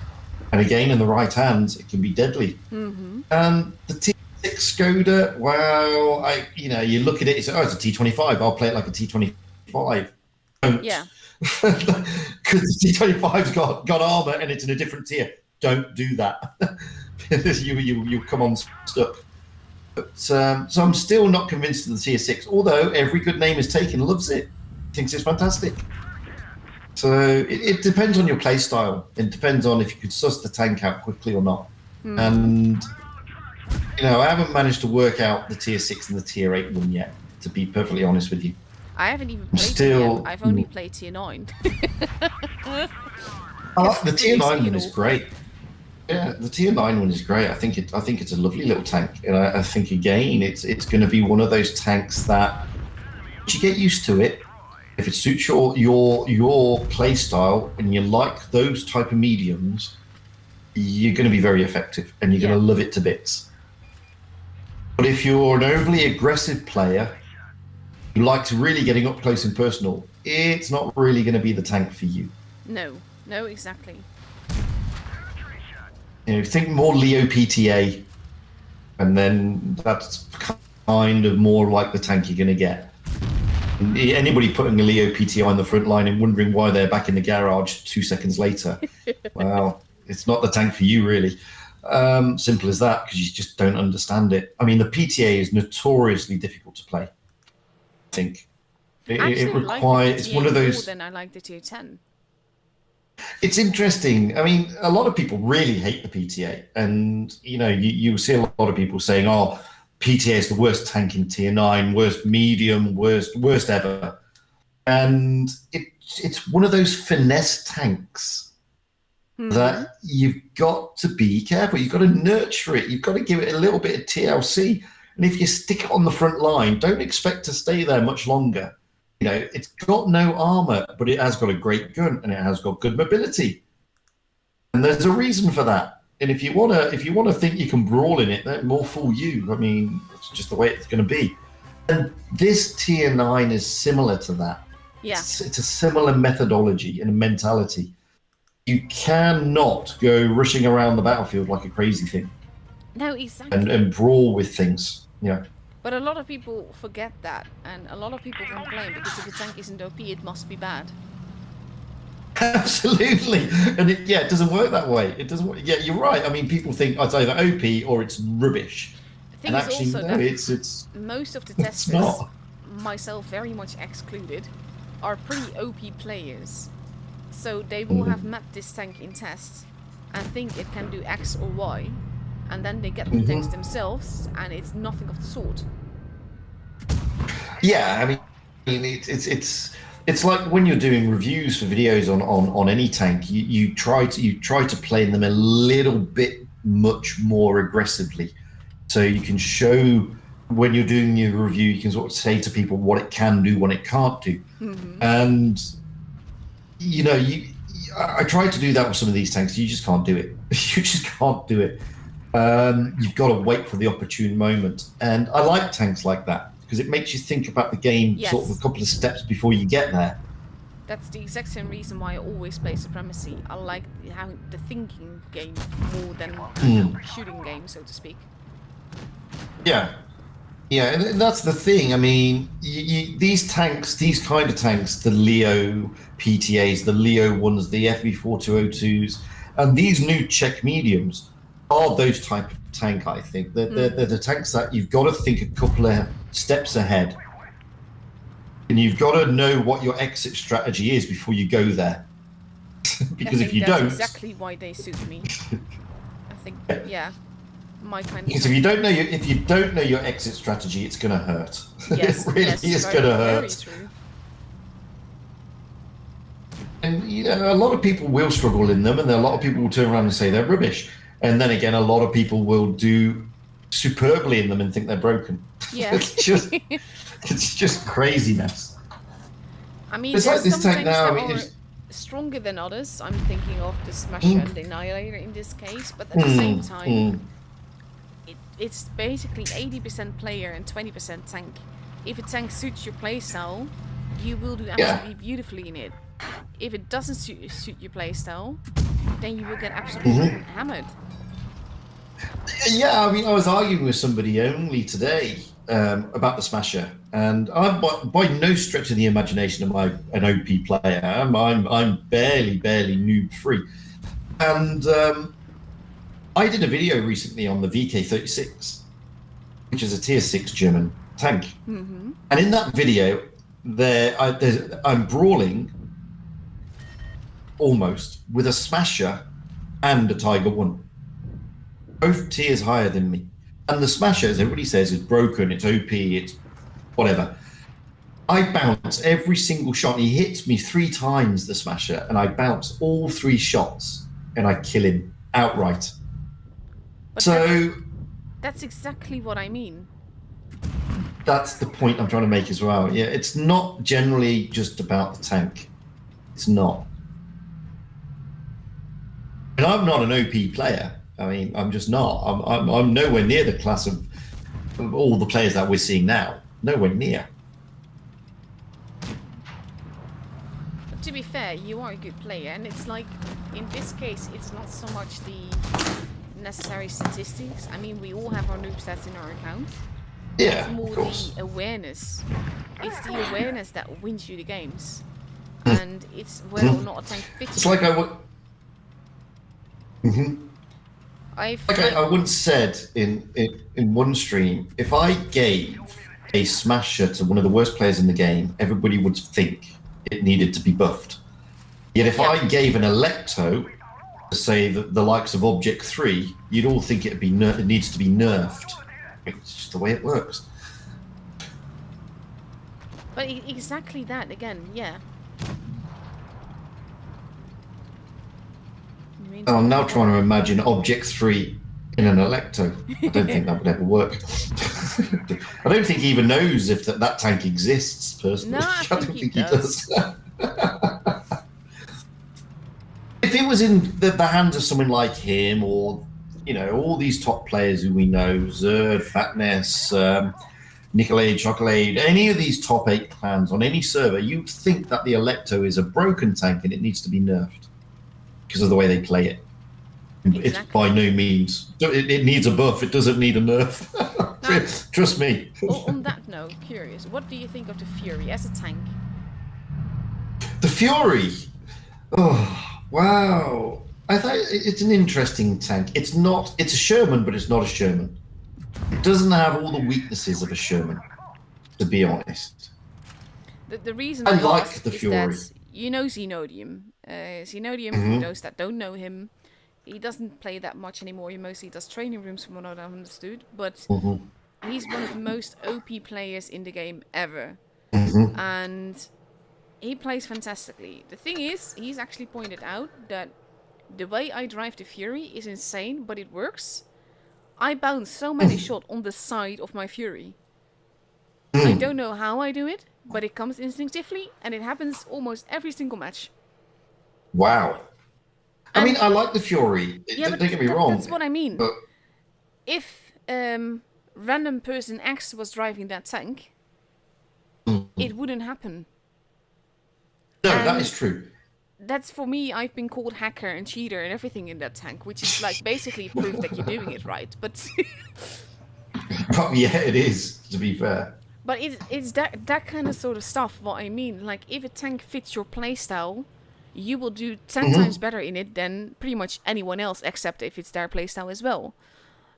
[SPEAKER 2] And again, in the right hands, it can be deadly. And the T6 Skoda, well, you know, you look at it, you say, oh, it's a T25. I'll play it like a T25. Don't. Yeah. Because the T25's got armor and it's in a different tier. Don't do that. you come on stuck. But, so I'm still not convinced of the tier 6, although every good name is taken loves it, thinks it's fantastic. So it depends on your play style. It depends on if you could suss the tank out quickly or not. And, you know, I haven't managed to work out the tier 6 and the tier 8 one yet, to be perfectly honest with you.
[SPEAKER 1] I haven't even played it yet. I've only played tier 9.
[SPEAKER 2] The tier 9 one is great. Yeah, the tier 9 one is great. I think it's a lovely little tank, and I think again it's going to be one of those tanks that you get used to it. If it suits your play style and you like those type of mediums, you're going to be very effective and you're going to love it to bits. But if you're an overly aggressive player who likes really getting up close and personal, it's not really going to be the tank for you.
[SPEAKER 1] No, exactly.
[SPEAKER 2] You know, think more Leo PTA, and then that's kind of more like the tank you're going to get. Anybody putting a Leo PTI on the front line and wondering why they're back in the garage 2 seconds later, well, it's not the tank for you, really. Simple as that, because you just don't understand it. I mean, the PTA is notoriously difficult to play, I think. It requires, it's one of those...
[SPEAKER 1] more than I like the tier 10.
[SPEAKER 2] It's interesting. I mean, a lot of people really hate the PTA, and you know, you see a lot of people saying, "Oh, PTA is the worst tank in tier 9, worst medium, worst ever," and it's one of those finesse tanks that you've got to be careful. You've got to nurture it. You've got to give it a little bit of TLC, and if you stick it on the front line, don't expect to stay there much longer. You know, it's got no armor, but it has got a great gun and it has got good mobility. And there's a reason for that. And if you wanna think you can brawl in it, then more fool you. I mean, it's just the way it's going to be. And this tier 9 is similar to that.
[SPEAKER 1] Yeah.
[SPEAKER 2] It's a similar methodology and a mentality. You cannot go rushing around the battlefield like a crazy thing.
[SPEAKER 1] No, exactly.
[SPEAKER 2] And brawl with things. Yeah.
[SPEAKER 1] But a lot of people forget that, and a lot of people complain because if a tank isn't OP, it must be bad.
[SPEAKER 2] Absolutely, and it doesn't work that way. It doesn't work. Yeah, you're right. I mean, people think it's either OP or it's rubbish.
[SPEAKER 1] The thing
[SPEAKER 2] And
[SPEAKER 1] is
[SPEAKER 2] actually,
[SPEAKER 1] also
[SPEAKER 2] no,
[SPEAKER 1] that
[SPEAKER 2] it's
[SPEAKER 1] most of the
[SPEAKER 2] it's
[SPEAKER 1] testers,
[SPEAKER 2] not.
[SPEAKER 1] myself very much excluded, are pretty OP players. So they will have met this tank in tests and think it can do X or Y, and then they get the tanks themselves, and it's nothing of the sort.
[SPEAKER 2] Yeah, I mean, it's like when you're doing reviews for videos on any tank, you try to play them a little bit much more aggressively, so you can show when you're doing your review, you can sort of say to people what it can do, what it can't do, and I tried to do that with some of these tanks. You just can't do it. You just can't do it. You've got to wait for the opportune moment, and I like tanks like that because it makes you think about the game sort of a couple of steps before you get there.
[SPEAKER 1] That's the exact same reason why I always play Supremacy. I like having the thinking game more than shooting game, so to speak.
[SPEAKER 2] Yeah, and that's the thing. I mean, these tanks, these kind of tanks, the Leo PTAs, the Leo ones, the FV4202s, and these new Czech mediums are those type of tank. I think they're the tanks that you've got to think a couple of steps ahead, and you've got to know what your exit strategy is before you go there. Because if you don't,
[SPEAKER 1] that's exactly why they suit me. I think, my kind of.
[SPEAKER 2] Because if you don't know your exit strategy, it's going to hurt.
[SPEAKER 1] Yes,
[SPEAKER 2] it really is going to hurt.
[SPEAKER 1] Very true.
[SPEAKER 2] And a lot of people will struggle in them, and a lot of people will turn around and say they're rubbish. And then again, a lot of people will do superbly in them and think they're broken.
[SPEAKER 1] Yeah.
[SPEAKER 2] it's just craziness.
[SPEAKER 1] I mean,
[SPEAKER 2] it's
[SPEAKER 1] there's
[SPEAKER 2] like this
[SPEAKER 1] some
[SPEAKER 2] tank
[SPEAKER 1] tanks
[SPEAKER 2] now.
[SPEAKER 1] that are stronger than others. I'm thinking of the Smasher and the Annihilator in this case, but at the same time, it's basically 80% player and 20% tank. If a tank suits your playstyle, you will do absolutely beautifully in it. If it doesn't suit your playstyle, then you will get absolutely hammered.
[SPEAKER 2] Yeah, I mean, I was arguing with somebody only today about the Smasher, and I'm by no stretch of the imagination am I an OP player. I'm barely noob free, and I did a video recently on the VK36, which is a tier 6 German tank, and in that video, I'm brawling almost with a Smasher and a Tiger 1. Both tiers higher than me. And the Smasher, as everybody says, is broken, it's OP, it's whatever. I bounce every single shot. He hits me 3 times, the Smasher, and I bounce all 3 shots, and I kill him outright. But
[SPEAKER 1] that's exactly what I mean.
[SPEAKER 2] That's the point I'm trying to make as well. Yeah, it's not generally just about the tank. It's not. And I'm not an OP player. I mean, I'm just not. I'm nowhere near the class of all the players that we're seeing now. Nowhere near.
[SPEAKER 1] But to be fair, you are a good player, and it's like, in this case, it's not so much the necessary statistics. I mean, we all have our noob stats in our accounts.
[SPEAKER 2] Yeah,
[SPEAKER 1] it's more the awareness. It's the awareness that wins you the games. And it's whether or not a tank fits.
[SPEAKER 2] It's like I would. I once said in one stream, if I gave a Smasher to one of the worst players in the game, everybody would think it needed to be buffed. Yet if I gave an Electo to say the likes of Object 3, you'd all think it needs to be nerfed. It's just the way it works.
[SPEAKER 1] But exactly that again, yeah.
[SPEAKER 2] I'm now trying to imagine Object 3 in an Electo. I don't think that would ever work. I don't think he even knows if that tank exists, personally.
[SPEAKER 1] No, I don't think he does.
[SPEAKER 2] If it was in the hands of someone like him, or all these top players who we know, Zerd, Fatness, Nicolade, Chocolade, any of these top 8 clans on any server, you think that the Alecto is a broken tank and it needs to be nerfed because of the way they play it. Exactly. It's by no means. It needs a buff. It doesn't need a nerf. Now, trust me.
[SPEAKER 1] On that note, curious, what do you think of the Fury as a tank?
[SPEAKER 2] The Fury? Oh, wow. I thought it's an interesting tank. It's a Sherman, but it's not a Sherman. It doesn't have all the weaknesses of a Sherman, to be honest.
[SPEAKER 1] The reason
[SPEAKER 2] I like the Fury.
[SPEAKER 1] That you know Zenodium. Zenodium, for those that don't know him, he doesn't play that much anymore. He mostly does training rooms, from what I've understood. But he's one of the most OP players in the game ever. And he plays fantastically. The thing is, he's actually pointed out that the way I drive the Fury is insane, but it works. I bounce so many shots on the side of my Fury. I don't know how I do it, but it comes instinctively, and it happens almost every single match.
[SPEAKER 2] Wow. I mean, I like the Fury.
[SPEAKER 1] Yeah,
[SPEAKER 2] don't get me wrong.
[SPEAKER 1] That's what I mean.
[SPEAKER 2] But
[SPEAKER 1] if random person X was driving that tank, it wouldn't happen.
[SPEAKER 2] No, that is true.
[SPEAKER 1] That's, for me, I've been called hacker and cheater and everything in that tank, which is like basically proof that you're doing it right. But
[SPEAKER 2] yeah, it is, to be fair.
[SPEAKER 1] But it's that kind of sort of stuff, what I mean. Like, if a tank fits your playstyle, you will do 10 times better in it than pretty much anyone else, except if it's their playstyle as well.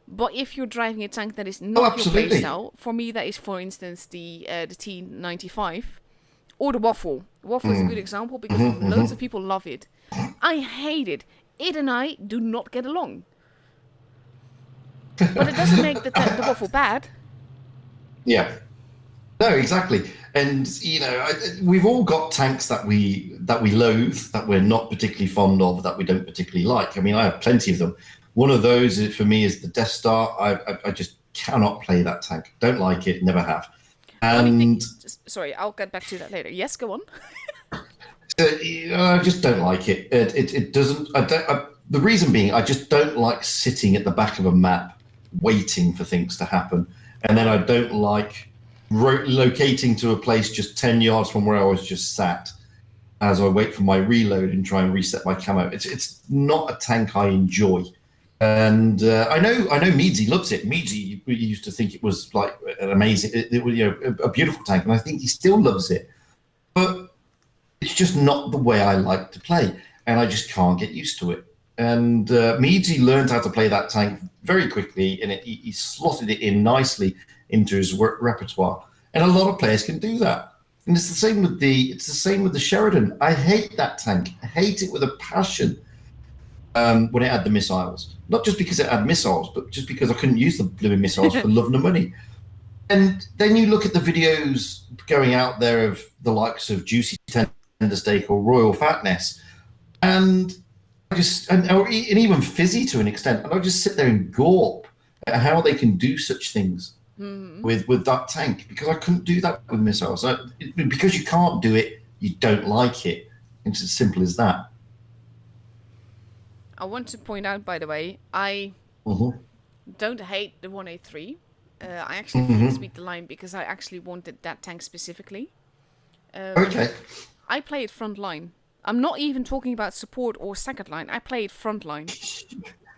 [SPEAKER 1] But if you're driving a tank that is not your playstyle, for me that is, for instance, the T95 or the Waffle. Waffle is a good example because loads of people love it. I hate it. It and I do not get along. But it doesn't make the Waffle bad.
[SPEAKER 2] Yeah. No, exactly. And, you know, we've all got tanks that we loathe, that we're not particularly fond of, that we don't particularly like. I mean, I have plenty of them. One of those, for me, is the Death Star. I just cannot play that tank. Don't like it, never have. And
[SPEAKER 1] sorry, I'll get back to that later. Yes, go on.
[SPEAKER 2] I just don't like it. It doesn't. The reason being, I just don't like sitting at the back of a map waiting for things to happen, and then I don't like locating to a place just 10 yards from where I was just sat as I wait for my reload and try and reset my camo. It's not a tank I enjoy. And I know Meadsy loves it. Meadsy used to think it was like an amazing, it was, you know, a beautiful tank, and I think he still loves it. But it's just not the way I like to play, and I just can't get used to it. And Meadsy learned how to play that tank very quickly, and he slotted it in nicely into his repertoire. And a lot of players can do that. And it's the same with the Sheridan. I hate that tank. I hate it with a passion. When it had the missiles, not just because it had missiles, but just because I couldn't use the blooming missiles for love nor money. And then you look at the videos going out there of the likes of Juicy Tender Steak or Royal Fatness, and even Fizzy to an extent, and I just sit there and gawp at how they can do such things with that tank, because I couldn't do that with missiles. Because you can't do it, you don't like it. It's as simple as that.
[SPEAKER 1] I want to point out, by the way, I don't hate the 183. I actually think it's beat the line because I actually wanted that tank specifically.
[SPEAKER 2] Okay.
[SPEAKER 1] I play it front line. I'm not even talking about support or second line. I play it front line.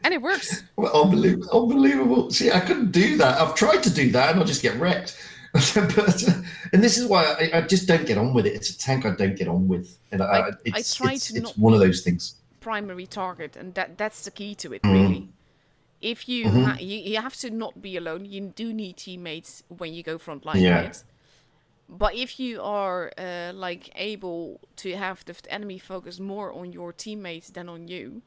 [SPEAKER 1] And it works.
[SPEAKER 2] Well, unbelievable. See, I couldn't do that. I've tried to do that and I'll just get wrecked. And this is why I just don't get on with it. It's a tank I don't get on with. And it's one of those things.
[SPEAKER 1] Primary target, and that's the key to it, really. If you you have to not be alone. You do need teammates when you go front line, right? But if you are like able to have the enemy focus more on your teammates than on you,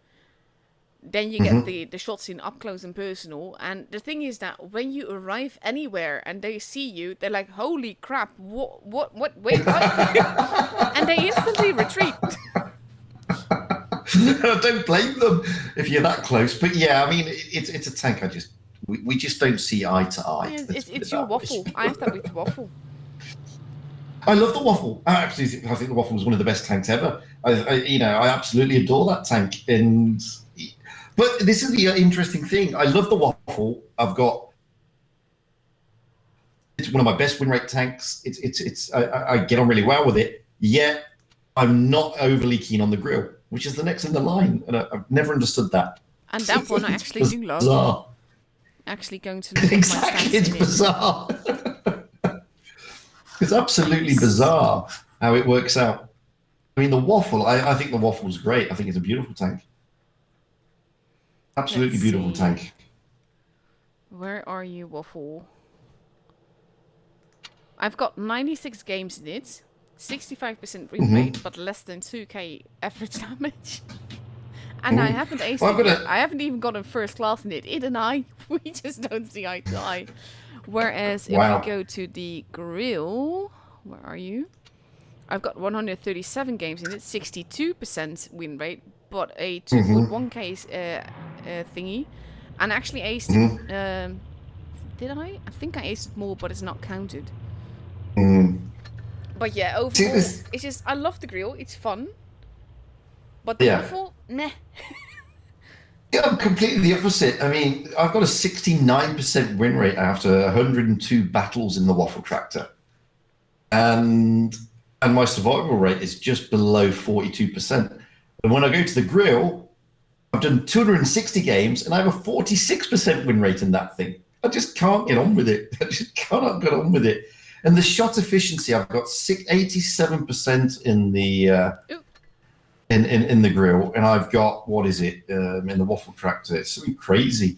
[SPEAKER 1] then you get the shots in up close and personal. And the thing is that when you arrive anywhere and they see you, they're like, "Holy crap! What? Wait, what?" And they instantly retreat.
[SPEAKER 2] I don't blame them if you're that close, but yeah, I mean, it's a tank. We just don't see eye to eye.
[SPEAKER 1] Yeah, it's your Waffle. I have that with the Waffle.
[SPEAKER 2] I love the Waffle. I think the Waffle was one of the best tanks ever. I absolutely adore that tank. But this is the interesting thing. I love the Waffle. I've got It's one of my best win rate tanks. I get on really well with it. Yet I'm not overly keen on the grill, which is the next in the line, and I've never understood that.
[SPEAKER 1] And that one I actually do love.
[SPEAKER 2] Bizarre.
[SPEAKER 1] Actually going to look at my
[SPEAKER 2] Exactly,
[SPEAKER 1] stats
[SPEAKER 2] it's bizarre. It's absolutely bizarre how it works out. I mean, the waffle, I think the waffle's great. I think it's a beautiful tank. Absolutely beautiful tank.
[SPEAKER 1] Where are you, waffle? I've got 96 games in it, 65% win rate, but less than 2k average damage. And I haven't aced it yet. I haven't even gotten first class in it. It and I, we just don't see eye to eye. Whereas if we go to the grill, where are you? I've got 137 games in it, 62% win rate, but a 2.1k thingy. And actually aced it. Did I? I think I aced it more, but it's not counted. But yeah, overall, it's just, I love the grill. It's fun. But the waffle, meh.
[SPEAKER 2] Yeah, I'm completely the opposite. I mean, I've got a 69% win rate after 102 battles in the waffle tractor. And my survival rate is just below 42%. And when I go to the grill, I've done 260 games and I have a 46% win rate in that thing. I just can't get on with it. I just cannot get on with it. And the shot efficiency, I've got 87% in the in the grill, and I've got, what is it, in the waffle tractor. It's something crazy.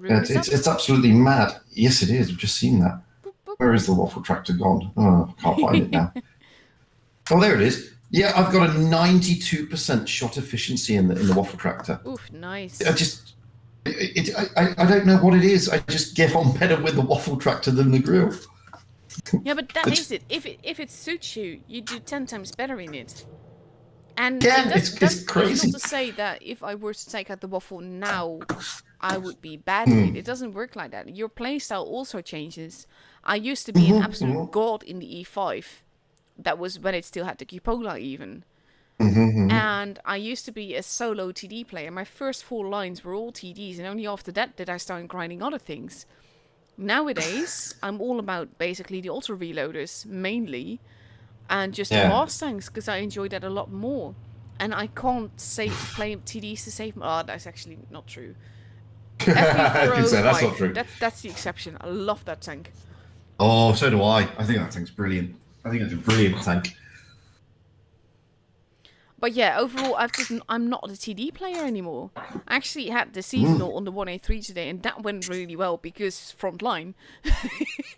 [SPEAKER 2] It's absolutely mad. Yes, it is. I've just seen that. Where is the waffle tractor gone? Oh, I can't find it now. Oh, there it is. Yeah, I've got a 92% shot efficiency in the waffle tractor.
[SPEAKER 1] Oof, nice.
[SPEAKER 2] I don't know what it is. I just get on better with the waffle tractor than the grill.
[SPEAKER 1] Yeah, but that is it. If it suits you, you do 10 times better in it. And
[SPEAKER 2] yeah, it's crazy.
[SPEAKER 1] It's not to say that if I were to take out the waffle now, I would be bad at it. It doesn't work like that. Your playstyle also changes. I used to be an absolute god in the E5. That was when it still had the cupola even. And I used to be a solo TD player. My first 4 lines were all TDs, and only after that did I start grinding other things. Nowadays, I'm all about basically the auto reloaders mainly. And just fast tanks, because I enjoy that a lot more. And I can't play TDs to save... Oh, that's actually not true.
[SPEAKER 2] That's not true.
[SPEAKER 1] That's the exception. I love that tank.
[SPEAKER 2] Oh, so do I. I think that tank's brilliant. I think it's a brilliant tank.
[SPEAKER 1] But yeah, overall, I'm not a TD player anymore. I actually had the seasonal on the 1A3 today, and that went really well, because front line.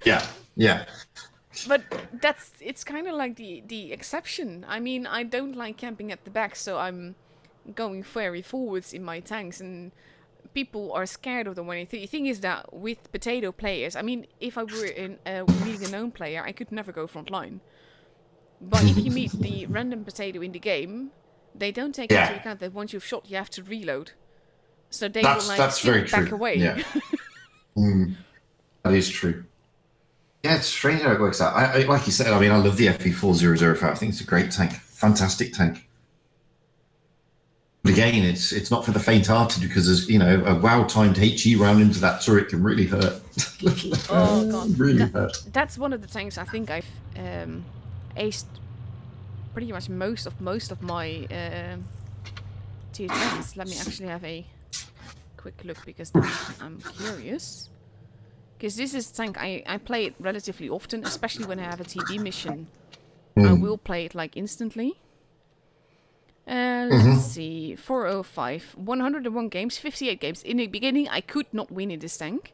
[SPEAKER 2] Yeah.
[SPEAKER 1] But it's kind of like the exception. I mean, I don't like camping at the back, so I'm going very forwards in my tanks, and people are scared of the 1A3. The thing is that with potato players, I mean, if I were meeting a known player, I could never go front line. But if you meet the random potato in the game, they don't take into account that once you've shot, you have to reload. So they will skip back away.
[SPEAKER 2] Yeah. That is true. Yeah, it's strange how it works out. I like you said, I mean, I love the FE4005. I think it's a great tank. Fantastic tank. But again, it's not for the faint-hearted, because there's, a well-timed HE round into that turret can really hurt.
[SPEAKER 1] Oh, God.
[SPEAKER 2] Really hurt.
[SPEAKER 1] That's one of the tanks I think I've aced pretty much most of my tier 10s. Let me actually have a quick look, because I'm curious. Because this is a tank I play it relatively often, especially when I have a TD mission. I will play it like instantly. Let's see, 405, 101 games, 58 games. In the beginning, I could not win in this tank.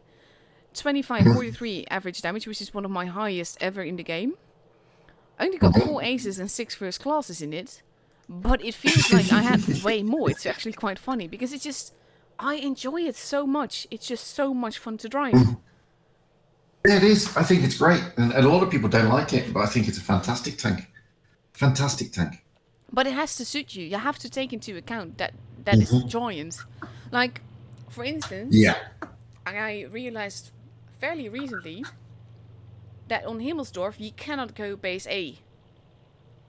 [SPEAKER 1] 2543 average damage, which is one of my highest ever in the game. I only got 4 aces and 6 first classes in it, but it feels like I had way more. It's actually quite funny, because it's just, I enjoy it so much. It's just so much fun to drive.
[SPEAKER 2] Yeah, it is. I think it's great. And a lot of people don't like it, but I think it's a fantastic tank. Fantastic tank.
[SPEAKER 1] But it has to suit you. You have to take into account that is giant. Like, for instance, I realized fairly recently that on Himmelsdorf you cannot go base A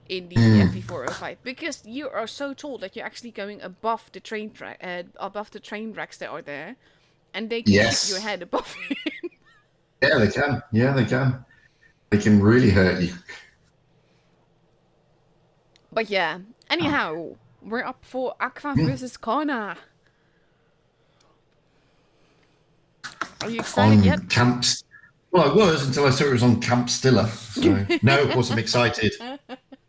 [SPEAKER 1] in the FE405, because you are so tall that you're actually going above the train tracks that are there, and they can hit your head above it.
[SPEAKER 2] Yeah, they can. They can really hurt you.
[SPEAKER 1] But yeah, anyhow, we're up for Aqua versus Kana. Are you excited yet?
[SPEAKER 2] On camps. Well, I was until I saw it was on Camp Stiller. So no, of course I'm excited.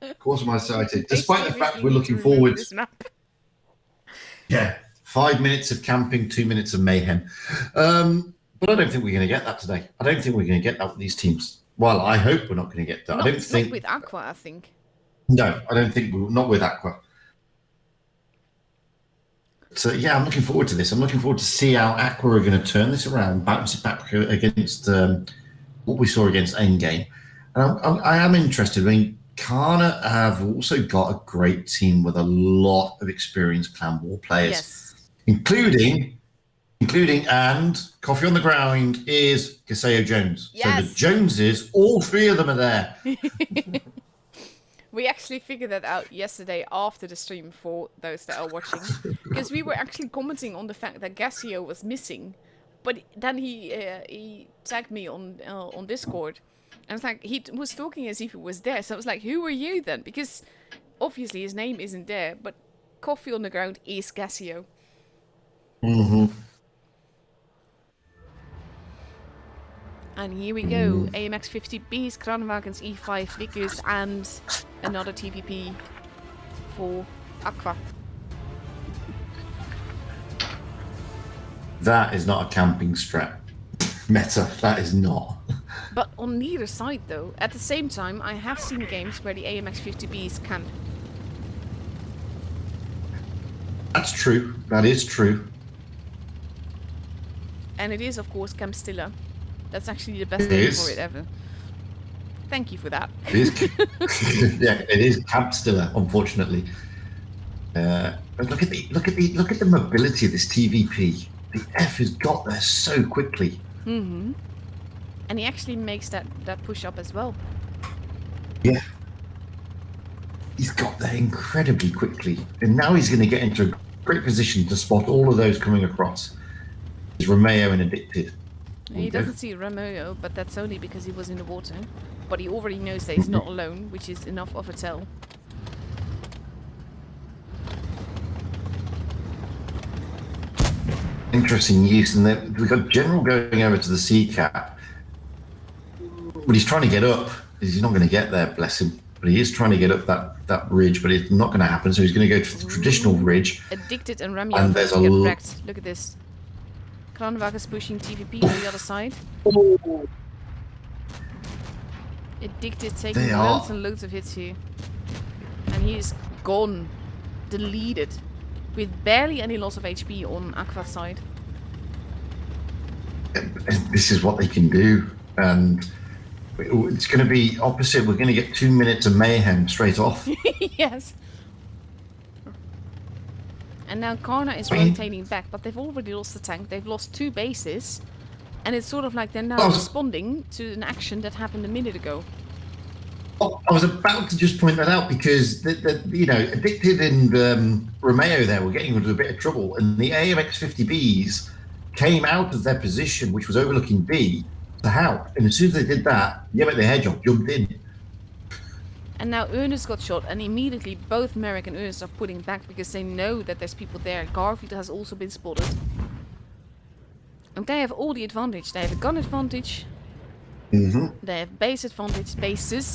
[SPEAKER 2] Of course I'm excited, despite the fact we're looking forward.
[SPEAKER 1] This map.
[SPEAKER 2] Yeah, 5 minutes of camping, 2 minutes of mayhem. But I don't think we're going to get that today. I don't think we're going to get that with these teams. Well, I hope we're not going to get that.
[SPEAKER 1] Not,
[SPEAKER 2] I don't think.
[SPEAKER 1] Not with Aqua, I think.
[SPEAKER 2] No, I don't think not with Aqua. So yeah, I'm looking forward to this. I'm looking forward to see how Aqua are going to turn this around, bounce it back against what we saw against Endgame. And I am interested. I mean, Kana have also got a great team with a lot of experienced clan war players,
[SPEAKER 1] yes.
[SPEAKER 2] including and coffee on the ground is Gaseo Jones.
[SPEAKER 1] Yes.
[SPEAKER 2] So the Joneses, all three of them are there.
[SPEAKER 1] We actually figured that out yesterday after the stream for those that are watching, because we were actually commenting on the fact that Gaseo was missing, but then he tagged me on Discord, and it's like he was talking as if he was there. So I was like, "Who are you then?" Because obviously his name isn't there, but coffee on the ground is Gaseo.
[SPEAKER 2] Mm-hmm.
[SPEAKER 1] And here we go, AMX 50Bs, Kranwagens E5 Vickers, and another TVP for Aqua.
[SPEAKER 2] That is not a camping strat. Meta, that is not.
[SPEAKER 1] But on neither side though, at the same time, I have seen games where the AMX 50Bs camp.
[SPEAKER 2] That's true, that is true.
[SPEAKER 1] And it is of course Camp Stiller. That's actually the best name for it ever. Thank you for that.
[SPEAKER 2] It is. Yeah, it is Camp Stiller, unfortunately. But look at the mobility of this TVP. The F has got there so quickly.
[SPEAKER 1] Mm-hmm. And he actually makes that push up as well.
[SPEAKER 2] Yeah. He's got there incredibly quickly. And now he's going to get into a great position to spot all of those coming across. There's Romeo and Addicted.
[SPEAKER 1] He doesn't see Romeo, but that's only because he was in the water. But he already knows that he's not alone, which is enough of a tell.
[SPEAKER 2] Interesting use, and then we've got General going over to the sea cap, but he's trying to get up. He's not going to get there, bless him. But he is trying to get up that ridge, but it's not going to happen. So he's going to go to the traditional ridge.
[SPEAKER 1] Addicted and Romeo
[SPEAKER 2] and there's
[SPEAKER 1] to get wrecked. Look at this. Kranwag is pushing TVP on the other side.
[SPEAKER 2] Oh.
[SPEAKER 1] Addicted taking loads and loads of hits here. And he is gone. Deleted. With barely any loss of HP on Aqua's side.
[SPEAKER 2] This is what they can do. And it's going to be opposite. We're going to get 2 minutes of mayhem straight off.
[SPEAKER 1] Yes. And now Kana is rotating back, but they've already lost the tank. They've lost 2 bases. And it's sort of like they're now responding to an action that happened a minute ago.
[SPEAKER 2] I was about to just point that out because, Addicted and Romeo there were getting into a bit of trouble. And the AMX 50Bs came out of their position, which was overlooking B, to help. And as soon as they did that, the Hedgehog jumped in.
[SPEAKER 1] And now Ernest got shot, and immediately both Merrick and Ernest are putting back because they know that there's people there. Garfield has also been spotted. And they have all the advantage. They have a gun advantage.
[SPEAKER 2] Mm-hmm.
[SPEAKER 1] They have bases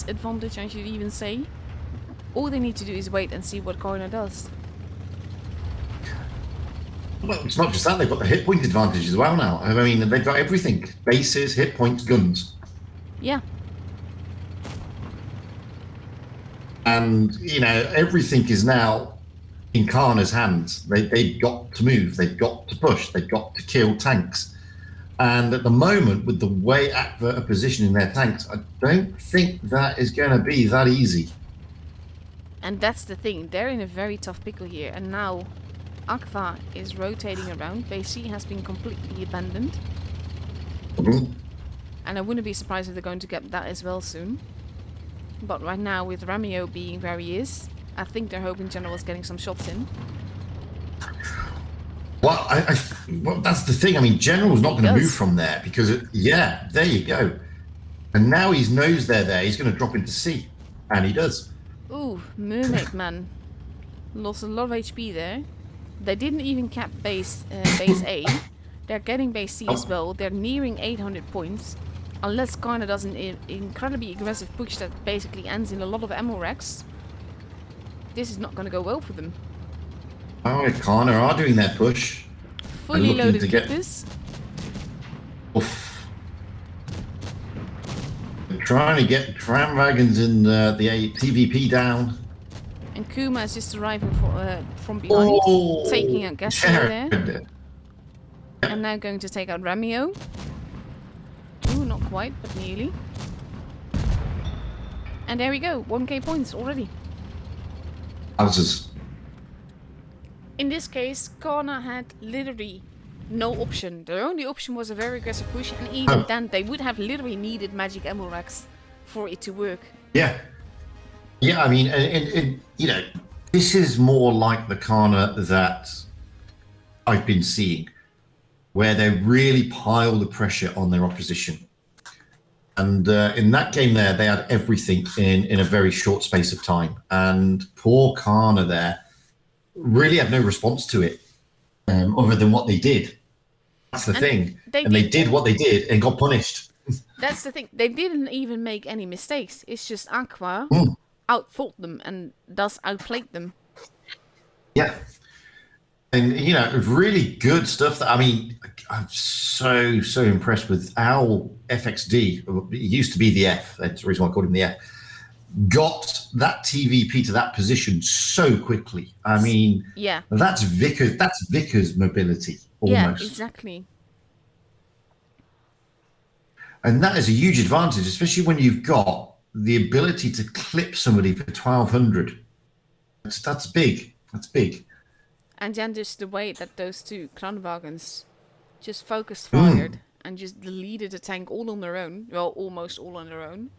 [SPEAKER 1] advantage, I should even say. All they need to do is wait and see what Corner does.
[SPEAKER 2] Well, it's not just that, they've got the hit point advantage as well now. I mean, they've got everything. Bases, hit points, guns.
[SPEAKER 1] Yeah.
[SPEAKER 2] And, everything is now in Kana's hands. They've got to move, they've got to push, they've got to kill tanks. And at the moment, with the way Aqua are positioning their tanks, I don't think that is going to be that easy.
[SPEAKER 1] And that's the thing, they're in a very tough pickle here. And now Aqua is rotating around. Base C has been completely abandoned.
[SPEAKER 2] Mm-hmm.
[SPEAKER 1] And I wouldn't be surprised if they're going to get that as well soon. But right now, with Romeo being where he is, I think they're hoping General is getting some shots in.
[SPEAKER 2] Well, well, that's the thing. I mean, General's not going to move from there because, there you go. And now he knows they're there. He's going to drop into C. And he does.
[SPEAKER 1] Ooh, Mermaid Man. Lost a lot of HP there. They didn't even cap base A. They're getting base C as well. They're nearing 800 points. Unless Karna does an incredibly aggressive push that basically ends in a lot of ammo racks. This is not going to go well for them.
[SPEAKER 2] Oh, Karna are doing that push.
[SPEAKER 1] Fully loaded Keepers.
[SPEAKER 2] Oof. They're trying to get tram wagons in the TVP down.
[SPEAKER 1] And Kuma is just arriving from behind, taking out Gasser there. And now going to take out Ramio. Ooh, not quite, but nearly. And there we go, 1k points already.
[SPEAKER 2] Houses.
[SPEAKER 1] In this case, Karna had literally no option. Their only option was a very aggressive push, and even then they would have literally needed magic ammo racks for it to work.
[SPEAKER 2] Yeah. Yeah, I mean, and you know, this is more like the Karna that I've been seeing, where they really pile the pressure on their opposition. And in that game there, they had everything in a very short space of time. And poor Karna there really had no response to it, other than what they did. That's the thing. They did what they did and got punished.
[SPEAKER 1] That's the thing. They didn't even make any mistakes. It's just Aqua outthought them and thus outplayed them.
[SPEAKER 2] Yeah. And, you know, really good stuff. That, I mean, I'm so impressed with how FXD, it used to be the F, that's the reason why I called him the F, got that TVP to that position so quickly. I mean,
[SPEAKER 1] yeah,
[SPEAKER 2] that's Vickers' mobility, almost.
[SPEAKER 1] Yeah, exactly.
[SPEAKER 2] And that is a huge advantage, especially when you've got the ability to clip somebody for 1200. That's big. That's big.
[SPEAKER 1] And then just the way that those two Kranwagens just focused fired and just deleted the tank all on their own. Well, almost all on their own.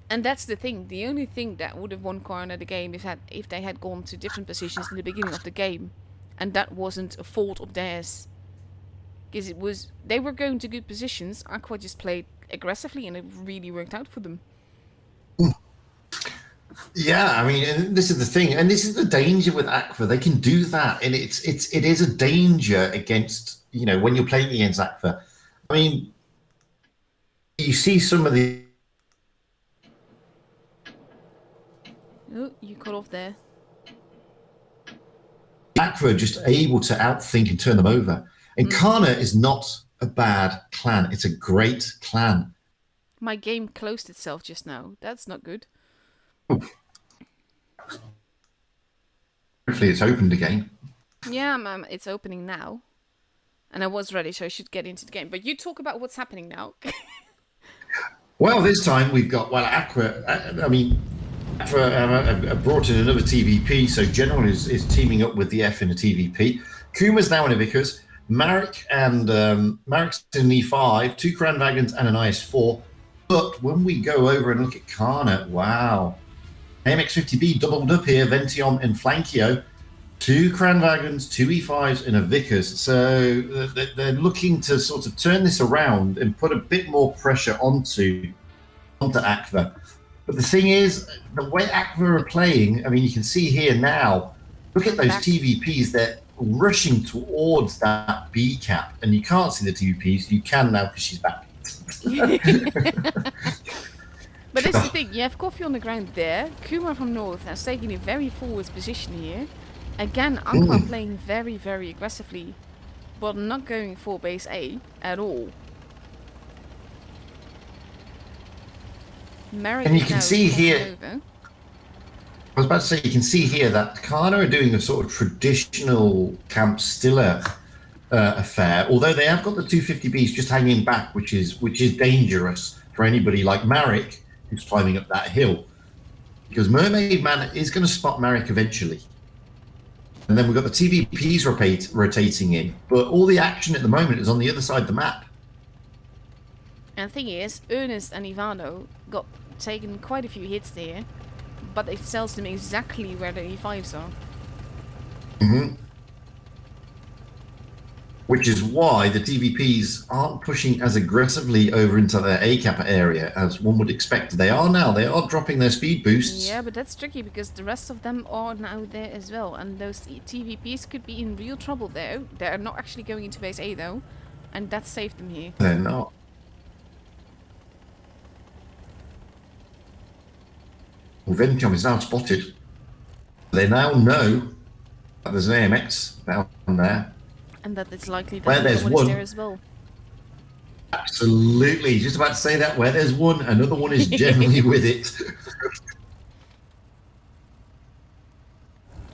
[SPEAKER 1] And that's the thing. The only thing that would have won Karna the game if they had gone to different positions in the beginning of the game. And that wasn't a fault of theirs. Because they were going to good positions. Aqua just played aggressively and it really worked out for them.
[SPEAKER 2] Yeah, I mean, and this is the thing, and this is the danger with Aqua. They can do that, and it is a danger against, you know, when you're playing against Aqua. I mean, you see some of the.
[SPEAKER 1] Oh, you cut off there.
[SPEAKER 2] Aqua just able to outthink and turn them over, and Karna is not a bad clan. It's a great clan.
[SPEAKER 1] My game closed itself just now. That's not good.
[SPEAKER 2] Hopefully it's opened again.
[SPEAKER 1] Yeah, it's opening now. And I was ready, so I should get into the game. But you talk about what's happening now.
[SPEAKER 2] Well, this time we've got, Aqua, I mean, Aqua brought in another TVP, so General is teaming up with the F in a TVP. Kuma's now in a Vickers. Marek and Marek's in E5, 2 Grand Wagons and an IS4. But when we go over and look at Karna, wow. AMX-50B doubled up here, Vention and Flankio. 2 Kranwagens, 2 E5s and a Vickers. So they're looking to sort of turn this around and put a bit more pressure onto Aqua. But the thing is, the way Aqua are playing, I mean, you can see here now, look at those TVPs, they're rushing towards that B cap. And you can't see the TVPs, you can now because she's back.
[SPEAKER 1] But that's the thing, you have Coffee on the ground there. Kuma from North has taken a very forward position here. Again, Aqua playing very, very aggressively, but not going for base A at all. Marek
[SPEAKER 2] and you can see here, I was about to say, you can see here that Karna are doing a sort of traditional Camp Stiller affair, although they have got the 250Bs just hanging back, which is dangerous for anybody like Marek, who's climbing up that hill, because Mermaid Man is going to spot Marek eventually. And then we've got the TVPs rotating in, but all the action at the moment is on the other side of the map.
[SPEAKER 1] And the thing is, Ernest and Ivano got taken quite a few hits there, but it tells them exactly where the E5s are.
[SPEAKER 2] which is why the TVPs aren't pushing as aggressively over into their A Kappa area as one would expect. They are now. They are dropping their speed boosts.
[SPEAKER 1] Yeah, but that's tricky because the rest of them are now there as well, and those TVPs could be in real trouble there. They're not actually going into base A though, and that saved them here.
[SPEAKER 2] They're not. Well, Ventium is now spotted. They now know that there's an AMX down there.
[SPEAKER 1] And that it's likely that
[SPEAKER 2] where there's
[SPEAKER 1] one is there as well.
[SPEAKER 2] Absolutely. Just about to say that. Where there's one, another one is generally with it.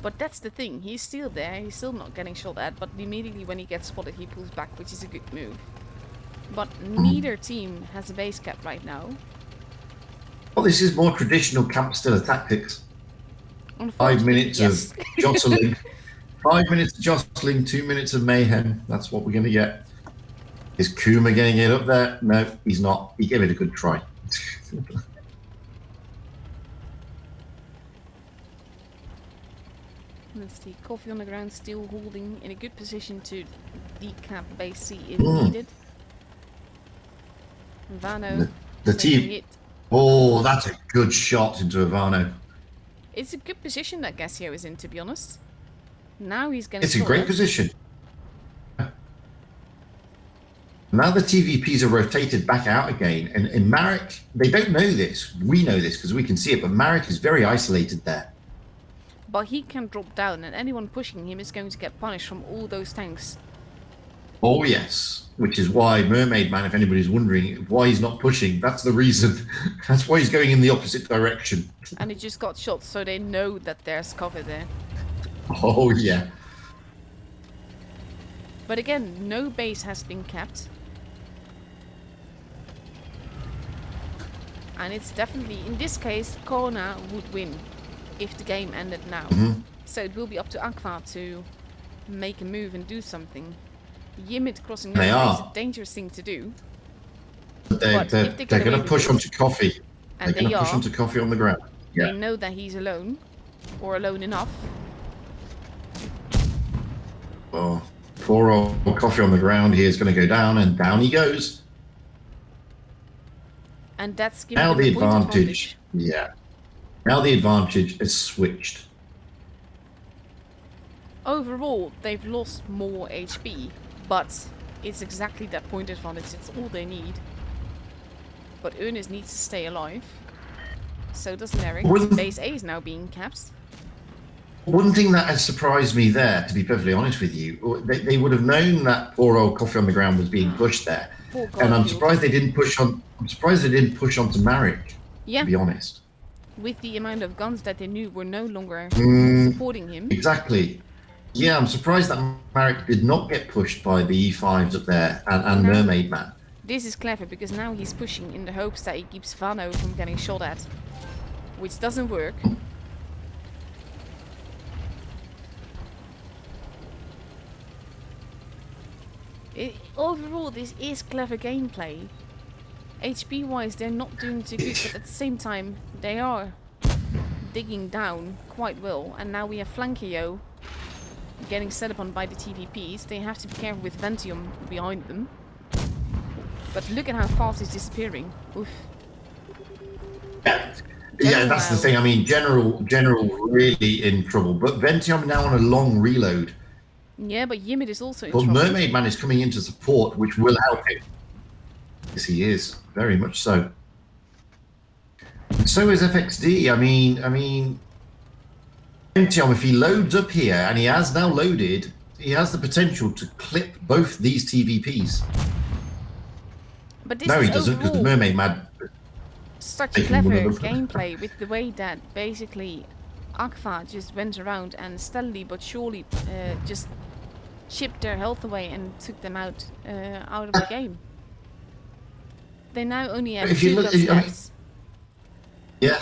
[SPEAKER 1] But that's the thing. He's still there. He's still not getting shot at. But immediately when he gets spotted, he pulls back, which is a good move. But neither team has a base cap right now.
[SPEAKER 2] Well, this is more traditional campster tactics. 5 minutes of jostling. 5 minutes of jostling, 2 minutes of mayhem. That's what we're going to get. Is Kuma getting it up there? No, he's not. He gave it a good try.
[SPEAKER 1] Let's see. Coffee on the ground, still holding in a good position to decap base C if needed. Vano.
[SPEAKER 2] The team. Oh, that's a good shot into Ivano.
[SPEAKER 1] It's a good position that Gassio is in, to be honest. Now he's going to.
[SPEAKER 2] It's a great position. Now the TVPs are rotated back out again, and Marek, they don't know this. We know this because we can see it, but Marek is very isolated there.
[SPEAKER 1] But he can drop down, and anyone pushing him is going to get punished from all those tanks.
[SPEAKER 2] Oh yes, which is why Mermaid Man, if anybody's wondering why he's not pushing, that's the reason. That's why he's going in the opposite direction.
[SPEAKER 1] And he just got shot, so they know that there's cover there.
[SPEAKER 2] Oh yeah.
[SPEAKER 1] But again, no base has been capped. And it's definitely, in this case, Kona would win if the game ended now. So it will be up to Aqua to make a move and do something. Yimit crossing over is a dangerous thing to do.
[SPEAKER 2] They're going to push onto Coffee.
[SPEAKER 1] And
[SPEAKER 2] they're going to push onto Coffee on the ground. Yeah.
[SPEAKER 1] They know that he's alone, or alone enough.
[SPEAKER 2] Well, poor old Coffee on the ground here is going to go down, and down he goes.
[SPEAKER 1] And that's giving
[SPEAKER 2] now
[SPEAKER 1] them
[SPEAKER 2] the
[SPEAKER 1] advantage.
[SPEAKER 2] Yeah. Now the advantage is switched.
[SPEAKER 1] Overall, they've lost more HP, but it's exactly that point advantage. It's all they need. But Ernest needs to stay alive. So does Merrick. Base A is now being capped.
[SPEAKER 2] One thing that has surprised me there, to be perfectly honest with you, they would have known that poor old Coffee on the ground was being pushed there, and I'm surprised they didn't push on. I'm surprised they didn't push onto Marek.
[SPEAKER 1] Yeah.
[SPEAKER 2] To be honest.
[SPEAKER 1] With the amount of guns that they knew were no longer supporting him.
[SPEAKER 2] Exactly. Yeah, I'm surprised that Marek did not get pushed by the E5s up there and Mermaid Man.
[SPEAKER 1] This is clever because now he's pushing in the hopes that he keeps Vano from getting shot at, which doesn't work. Overall, this is clever gameplay. HP wise, they're not doing too good, but at the same time, they are digging down quite well. And now we have Flankio getting set upon by the TVPs. They have to be careful with Ventium behind them. But look at how fast he's disappearing. Oof.
[SPEAKER 2] Yeah, that's the thing. I mean, General really in trouble. But Ventium now on a long reload.
[SPEAKER 1] Yeah, but Yimid is also in
[SPEAKER 2] trouble.
[SPEAKER 1] trouble.
[SPEAKER 2] Mermaid Man is coming in to support, which will help him. Yes, he is. Very much so. And so is FXD. I mean, Ventium, if he loads up here, and he has now loaded, he has the potential to clip both these TVPs.
[SPEAKER 1] But this
[SPEAKER 2] no,
[SPEAKER 1] is
[SPEAKER 2] he doesn't, because the Mermaid Man...
[SPEAKER 1] Such a clever gameplay with the way that basically Aqua just went around and steadily but surely just chipped their health away and took them out of the game. They now only have 2 guns left.
[SPEAKER 2] Yeah.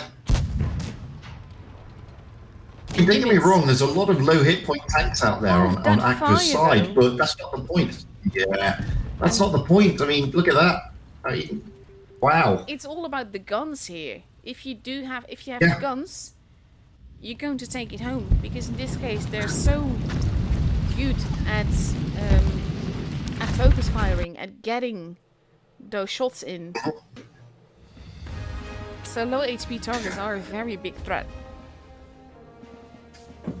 [SPEAKER 2] Don't get me wrong, there's a lot of low hit point tanks out there on Aqua's side, but that's not the point. Yeah, that's not the point. I mean, look at that. I mean, wow.
[SPEAKER 1] It's all about the guns here. If you have the guns, you're going to take it home, because in this case they're so good at focus firing and getting those shots in. So low HP targets are a very big threat.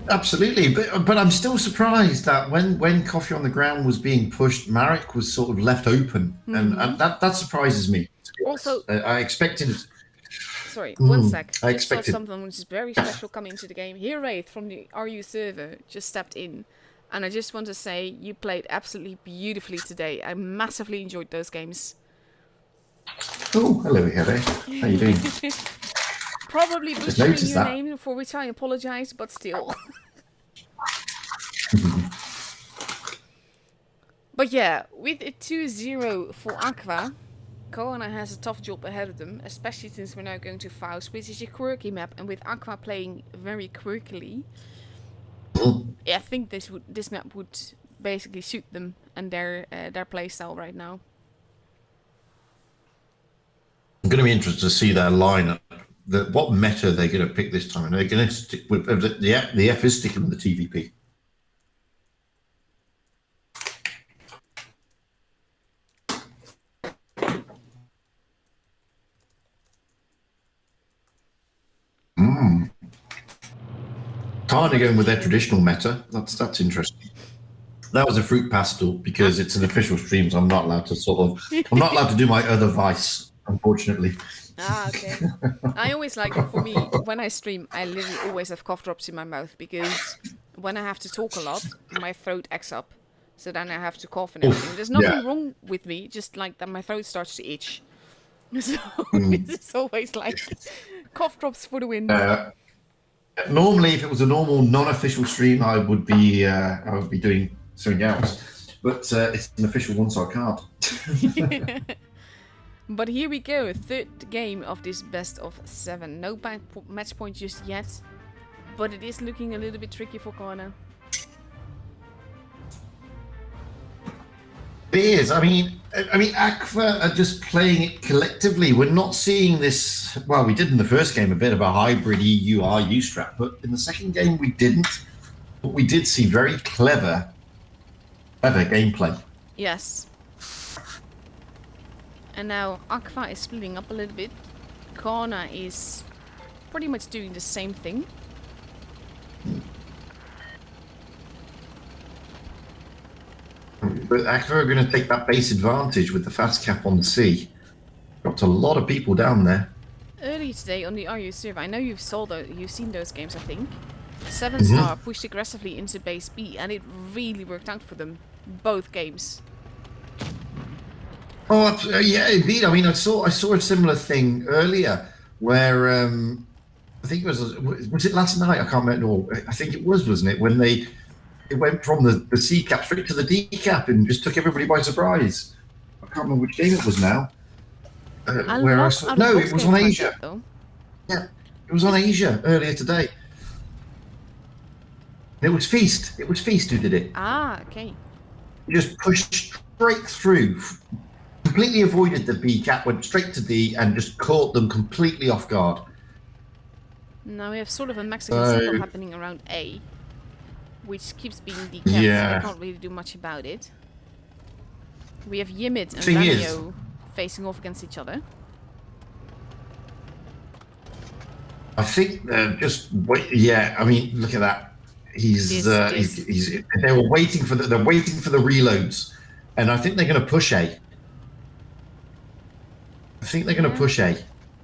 [SPEAKER 2] Absolutely, but I'm still surprised that when Coffee on the Ground was being pushed, Marek was sort of left open, and that surprises me. To be
[SPEAKER 1] Also,
[SPEAKER 2] honest. I expected.
[SPEAKER 1] Sorry, one sec.
[SPEAKER 2] I
[SPEAKER 1] Just saw
[SPEAKER 2] expected.
[SPEAKER 1] something which is very special come into the game. Here, Wraith from the RU server just stepped in, and I just want to say you played absolutely beautifully today. I massively enjoyed those games.
[SPEAKER 2] Oh, hello, Heather. How you doing?
[SPEAKER 1] Probably butchering your name, for which I apologize, but still. But yeah, with a 2-0 for Aqua, Koana has a tough job ahead of them, especially since we're now going to Faust, which is a quirky map, and with Aqua playing very quirkily, I think this map would basically suit them and their playstyle right now.
[SPEAKER 2] I'm going to be interested to see their lineup. What meta they're going to pick this time, and they're going to stick with the F is sticking with the TVP. Kind of going with their traditional meta. That's interesting. That was a fruit pastel because it's an official stream, so I'm not allowed to do my other vice, unfortunately.
[SPEAKER 1] Ah, okay. I always like, for me, when I stream, I literally always have cough drops in my mouth because when I have to talk a lot, my throat acts up. So then I have to cough and everything. There's nothing wrong with me, just like that my throat starts to itch. So it's always like cough drops for the win.
[SPEAKER 2] Normally, if it was a normal non-official stream, I would be doing something else. But it's an official one, so I can't.
[SPEAKER 1] But here we go, third game of this best of 7. No match point just yet, but it is looking a little bit tricky for Koana.
[SPEAKER 2] It is. I mean, Aqua are just playing it collectively. We're not seeing this. Well, we did in the first game a bit of a hybrid EU-RU strat, but in the second game we didn't. But we did see very clever gameplay.
[SPEAKER 1] Yes. And now Aqua is splitting up a little bit. Koana is pretty much doing the same thing.
[SPEAKER 2] But Aqua are going to take that base advantage with the fast cap on the sea. Got a lot of people down there.
[SPEAKER 1] Early today on the RU server, I know you've seen those games, I think. 7-star pushed aggressively into base B, and it really worked out for them. Both games.
[SPEAKER 2] Oh, yeah, indeed. I mean, I saw a similar thing earlier where I think it was it last night? I can't remember. No, I think it was, wasn't it? When it went from the C cap straight to the D cap and just took everybody by surprise. I can't remember which game it was now. It was on Asia. Yeah, it was on Asia earlier today. It was Feast. It was Feast who did it.
[SPEAKER 1] Ah, okay.
[SPEAKER 2] He just pushed straight through, completely avoided the B cap, went straight to D, and just caught them completely off guard.
[SPEAKER 1] Now we have sort of a Mexican circle happening around A, which keeps being decapped, so I can't really do much about it. We have Yimit and Ramio facing off against each other.
[SPEAKER 2] I think I mean, look at that. They were waiting for they're waiting for the reloads, and I think they're going to push A.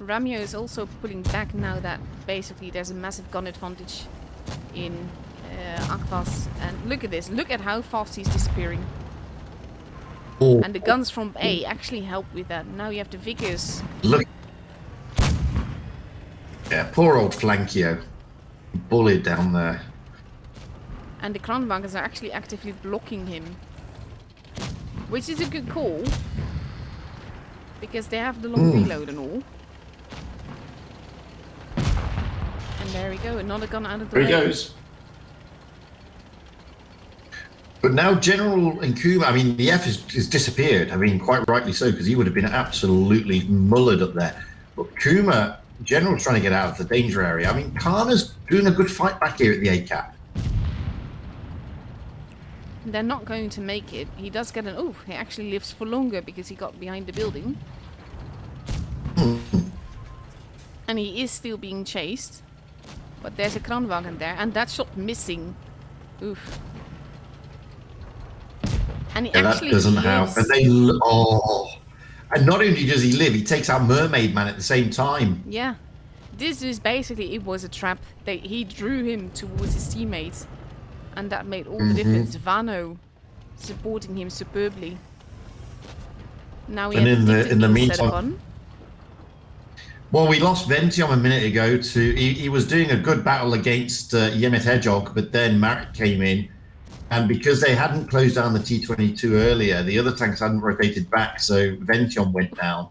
[SPEAKER 1] Ramio is also pulling back now that basically there's a massive gun advantage in Aqua's. And look at this. Look at how fast he's disappearing. Oh. And the guns from A actually help with that. Now you have the Vickers.
[SPEAKER 2] Look. Yeah, poor old Flankio. Bullied down there.
[SPEAKER 1] And the Kranbankers are actually actively blocking him. Which is a good call. Because they have the long reload and all. And there we go, another gun out of the way.
[SPEAKER 2] There he goes. But now General and Kuma, I mean, the F has disappeared. I mean, quite rightly so, because he would have been absolutely mullered up there. But Kuma, General's trying to get out of the danger area. I mean, Kana's doing a good fight back here at the A cap.
[SPEAKER 1] they're not going to make it. He does get an... Oh, he actually lives for longer because he got behind the building. And he is still being chased. But there's a Kranwagen there. And that shot missing. Oof. And he actually
[SPEAKER 2] that doesn't
[SPEAKER 1] lives.
[SPEAKER 2] have... And not only does he live, he takes out Mermaid Man at the same time.
[SPEAKER 1] Yeah. This is basically... It was a trap. He drew him towards his teammates. And that made all the difference. Vano supporting him superbly. Now we have
[SPEAKER 2] in the meantime,
[SPEAKER 1] on.
[SPEAKER 2] Well, we lost Ventium a minute ago to... He was doing a good battle against Yemet Hedgehog, but then Marik came in. And because they hadn't closed down the T-22 earlier, the other tanks hadn't rotated back, so Vention went down.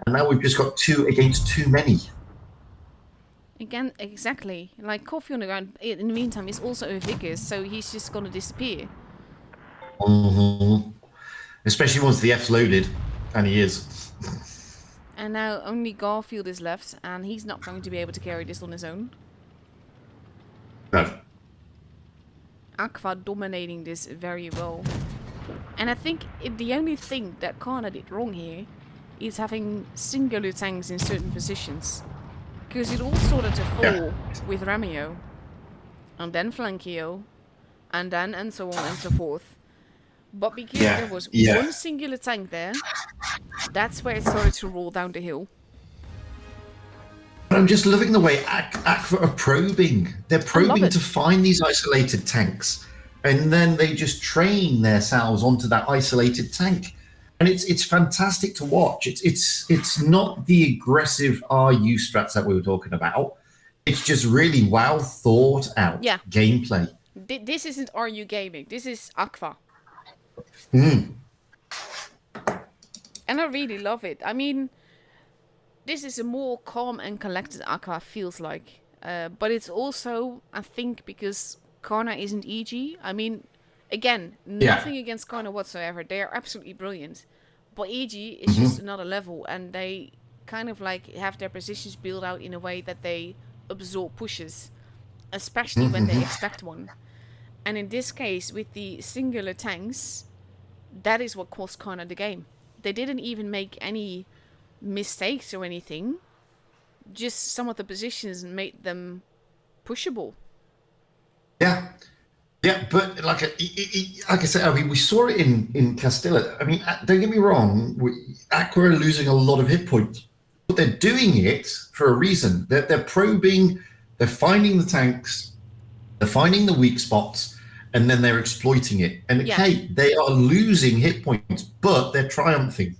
[SPEAKER 2] And now we've just got 2 against too many.
[SPEAKER 1] Again, exactly. Like, Coffee on the ground, in the meantime, is also a Vickers, so he's just gonna disappear.
[SPEAKER 2] Especially once the F's loaded, and he is.
[SPEAKER 1] And now only Garfield is left, and he's not going to be able to carry this on his own.
[SPEAKER 2] No.
[SPEAKER 1] Aqua dominating this very well. And I think the only thing that Kana did wrong here is having singular tanks in certain positions. Because it all started to fall with Ramio. And then Flankio. And so on and so forth. But because there was one singular tank there, that's where it started to roll down the hill.
[SPEAKER 2] I'm just loving the way Aqua are probing. They're probing to find these isolated tanks. And then they just train themselves onto that isolated tank. And it's fantastic to watch. It's not the aggressive RU strats that we were talking about. It's just really well thought out gameplay.
[SPEAKER 1] This isn't RU gaming. This is Aqua. And I really love it. I mean, this is a more calm and collected Aqua, feels like. But it's also, I think, because Karna isn't EG. I mean, again, nothing against Karna whatsoever. They are absolutely brilliant. But EG is just another level. And they kind of like have their positions built out in a way that they absorb pushes. Especially when they expect one. And in this case, with the singular tanks, that is what cost Karna the game. They didn't even make any mistakes or anything. Just some of the positions made them pushable.
[SPEAKER 2] Yeah, but like I said, I mean, we saw it in Castilla. I mean, don't get me wrong, Aqua are losing a lot of hit points, but they're doing it for a reason. They're probing, they're finding the tanks, they're finding the weak spots, and then they're exploiting it. And okay, they are losing hit points, but they're triumphing.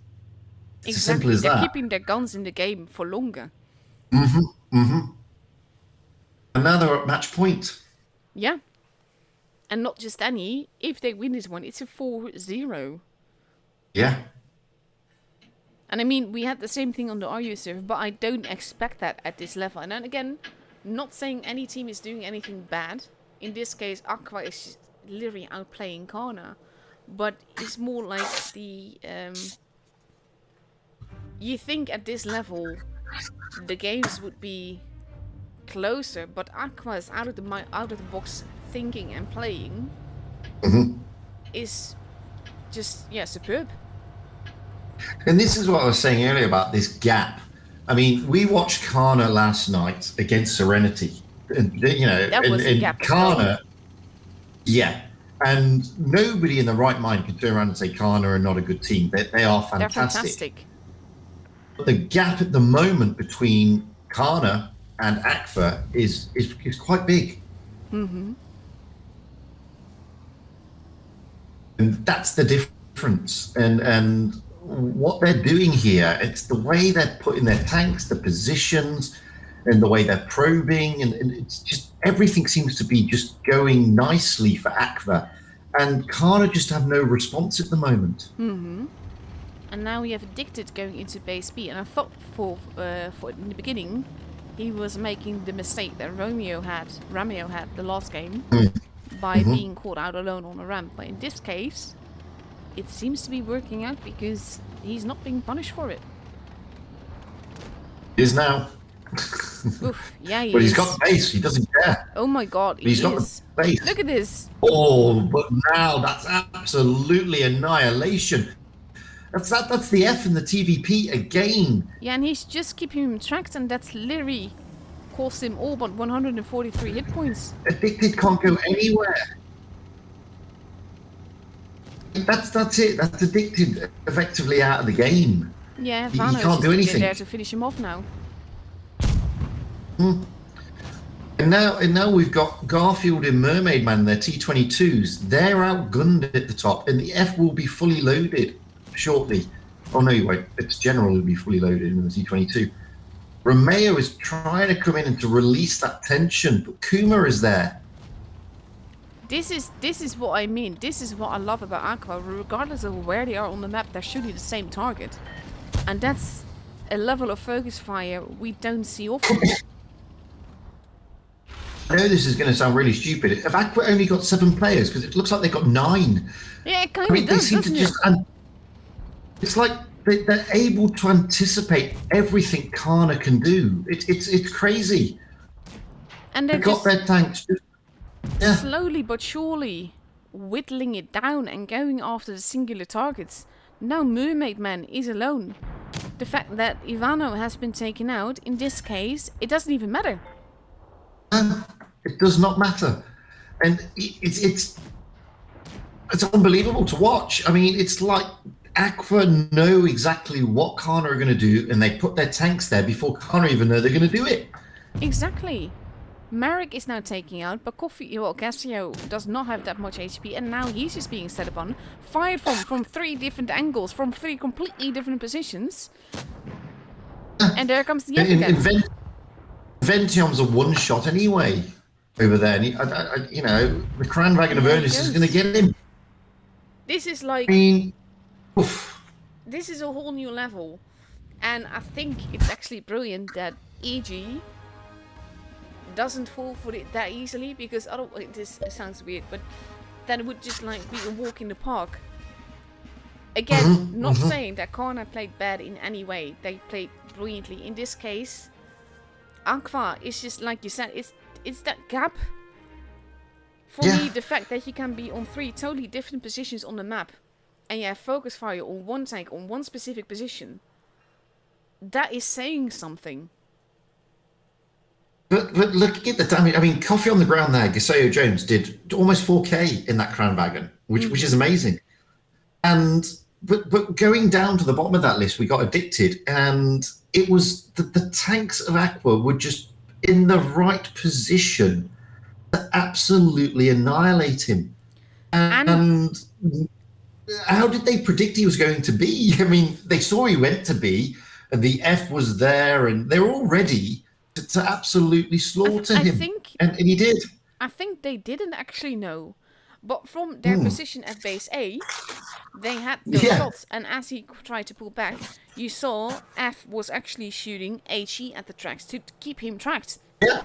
[SPEAKER 2] It's as simple as that.
[SPEAKER 1] They're keeping their guns in the game for longer.
[SPEAKER 2] And now they're at match point.
[SPEAKER 1] Yeah. And not just any. If they win this one, it's a 4-0.
[SPEAKER 2] Yeah.
[SPEAKER 1] And I mean, we had the same thing on the RU server, but I don't expect that at this level. And then again, not saying any team is doing anything bad. In this case, Aqua is literally outplaying Karna. But it's more like the... you think at this level, the games would be closer, but Aqua is out of the box thinking and playing is just superb.
[SPEAKER 2] And this is what I was saying earlier about this gap. I mean, we watched Karna last night against Serenity, and
[SPEAKER 1] that was a gap.
[SPEAKER 2] Karna, and nobody in the right mind could turn around and say Karna are not a good team. They are fantastic.
[SPEAKER 1] They're fantastic.
[SPEAKER 2] But the gap at the moment between Karna and Aqua is quite big. And that's the difference. And what they're doing here, it's the way they're putting their tanks, the positions, and the way they're probing, and it's just everything seems to be just going nicely for Aqua. And Karna just have no response at the moment.
[SPEAKER 1] And now we have Addicted going into base B. And I thought for in the beginning, he was making the mistake that Ramio had the last game by being caught out alone on a ramp. But in this case, it seems to be working out because he's not being punished for it.
[SPEAKER 2] Is now.
[SPEAKER 1] Oof, yeah, he
[SPEAKER 2] But he's
[SPEAKER 1] is.
[SPEAKER 2] got pace. He doesn't care.
[SPEAKER 1] Oh my god,
[SPEAKER 2] He's
[SPEAKER 1] he
[SPEAKER 2] got
[SPEAKER 1] is.
[SPEAKER 2] the pace.
[SPEAKER 1] Look at this.
[SPEAKER 2] Oh, but now that's absolutely annihilation. That's the F in the TVP again.
[SPEAKER 1] Yeah, and he's just keeping him tracked, and that's literally cost him all but 143 hit points.
[SPEAKER 2] Addicted can't go anywhere. That's it. That's Addicted effectively out of the game.
[SPEAKER 1] Yeah,
[SPEAKER 2] He
[SPEAKER 1] Vano's
[SPEAKER 2] can't do
[SPEAKER 1] just
[SPEAKER 2] anything.
[SPEAKER 1] there to finish him off now.
[SPEAKER 2] And now we've got Garfield and Mermaid Man, their T22s. They're outgunned at the top, and the F will be fully loaded shortly. Oh no, you won't. Its general will be fully loaded in the T22. Romeo is trying to come in and to release that tension, but Kuma is there.
[SPEAKER 1] This is what I mean. This is what I love about Aqua. Regardless of where they are on the map, they're shooting the same target. And that's a level of focus fire we don't see often.
[SPEAKER 2] I know this is going to sound really stupid. Have Aqua only got 7 players? Because it looks like they've got 9.
[SPEAKER 1] Yeah, it kind of does,
[SPEAKER 2] they seem to just... It's like they're able to anticipate everything Kana can do. It's crazy.
[SPEAKER 1] And they've
[SPEAKER 2] got their tanks... Yeah.
[SPEAKER 1] Slowly but surely whittling it down and going after the singular targets. Now Mermaid Man is alone. The fact that Ivano has been taken out, in this case, it doesn't even matter.
[SPEAKER 2] It does not matter. And it's unbelievable to watch. I mean, it's like Aqua know exactly what Kana are going to do, and they put their tanks there before Kana even know they're going to do it.
[SPEAKER 1] Exactly. Marek is now taking out, but Cassio does not have that much HP, and now he's just being set upon, fired from 3 different angles, from 3 completely different positions. And there comes the F again.
[SPEAKER 2] Ventium's a one-shot anyway over there. And the Cranwagon of Ernest is going to get him.
[SPEAKER 1] This is like...
[SPEAKER 2] I mean, oof.
[SPEAKER 1] This is a whole new level. And I think it's actually brilliant that EG doesn't fall for it that easily, because otherwise, this sounds weird, but that would just like be a walk in the park. Again, not saying that Kana played bad in any way. They played brilliantly. In this case, Aqua is just like you said, it's that gap. For me, the fact that you can be on 3 totally different positions on the map, and you have focus fire on one tank on one specific position, that is saying something.
[SPEAKER 2] But look at the damage. I mean, Coffee on the ground there, Gaseo Jones did almost 4K in that Cranwagon, which is amazing. And but going down to the bottom of that list, we got Addicted, and it was the tanks of Aqua were just in the right position to absolutely annihilate him. And how did they predict he was going to be? I mean, they saw he went to be, and the F was there, and they were all ready to absolutely slaughter him. And he did.
[SPEAKER 1] I think they didn't actually know. But from their position at base A, they had the shots, and as he tried to pull back, you saw F was actually shooting HE at the tracks to keep him tracked.
[SPEAKER 2] Yeah.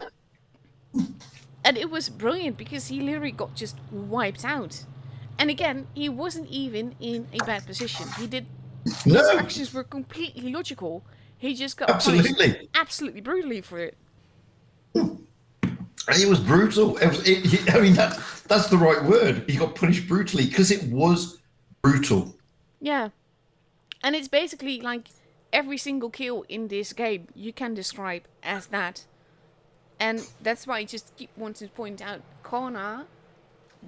[SPEAKER 1] And it was brilliant, because he literally got just wiped out. And again, he wasn't even in a bad position. His actions were completely logical. He just got punished absolutely brutally for it.
[SPEAKER 2] It was brutal. I mean, that's the right word. He got punished brutally because it was brutal.
[SPEAKER 1] Yeah. And it's basically like every single kill in this game you can describe as that. And that's why I just keep wanting to point out, Kana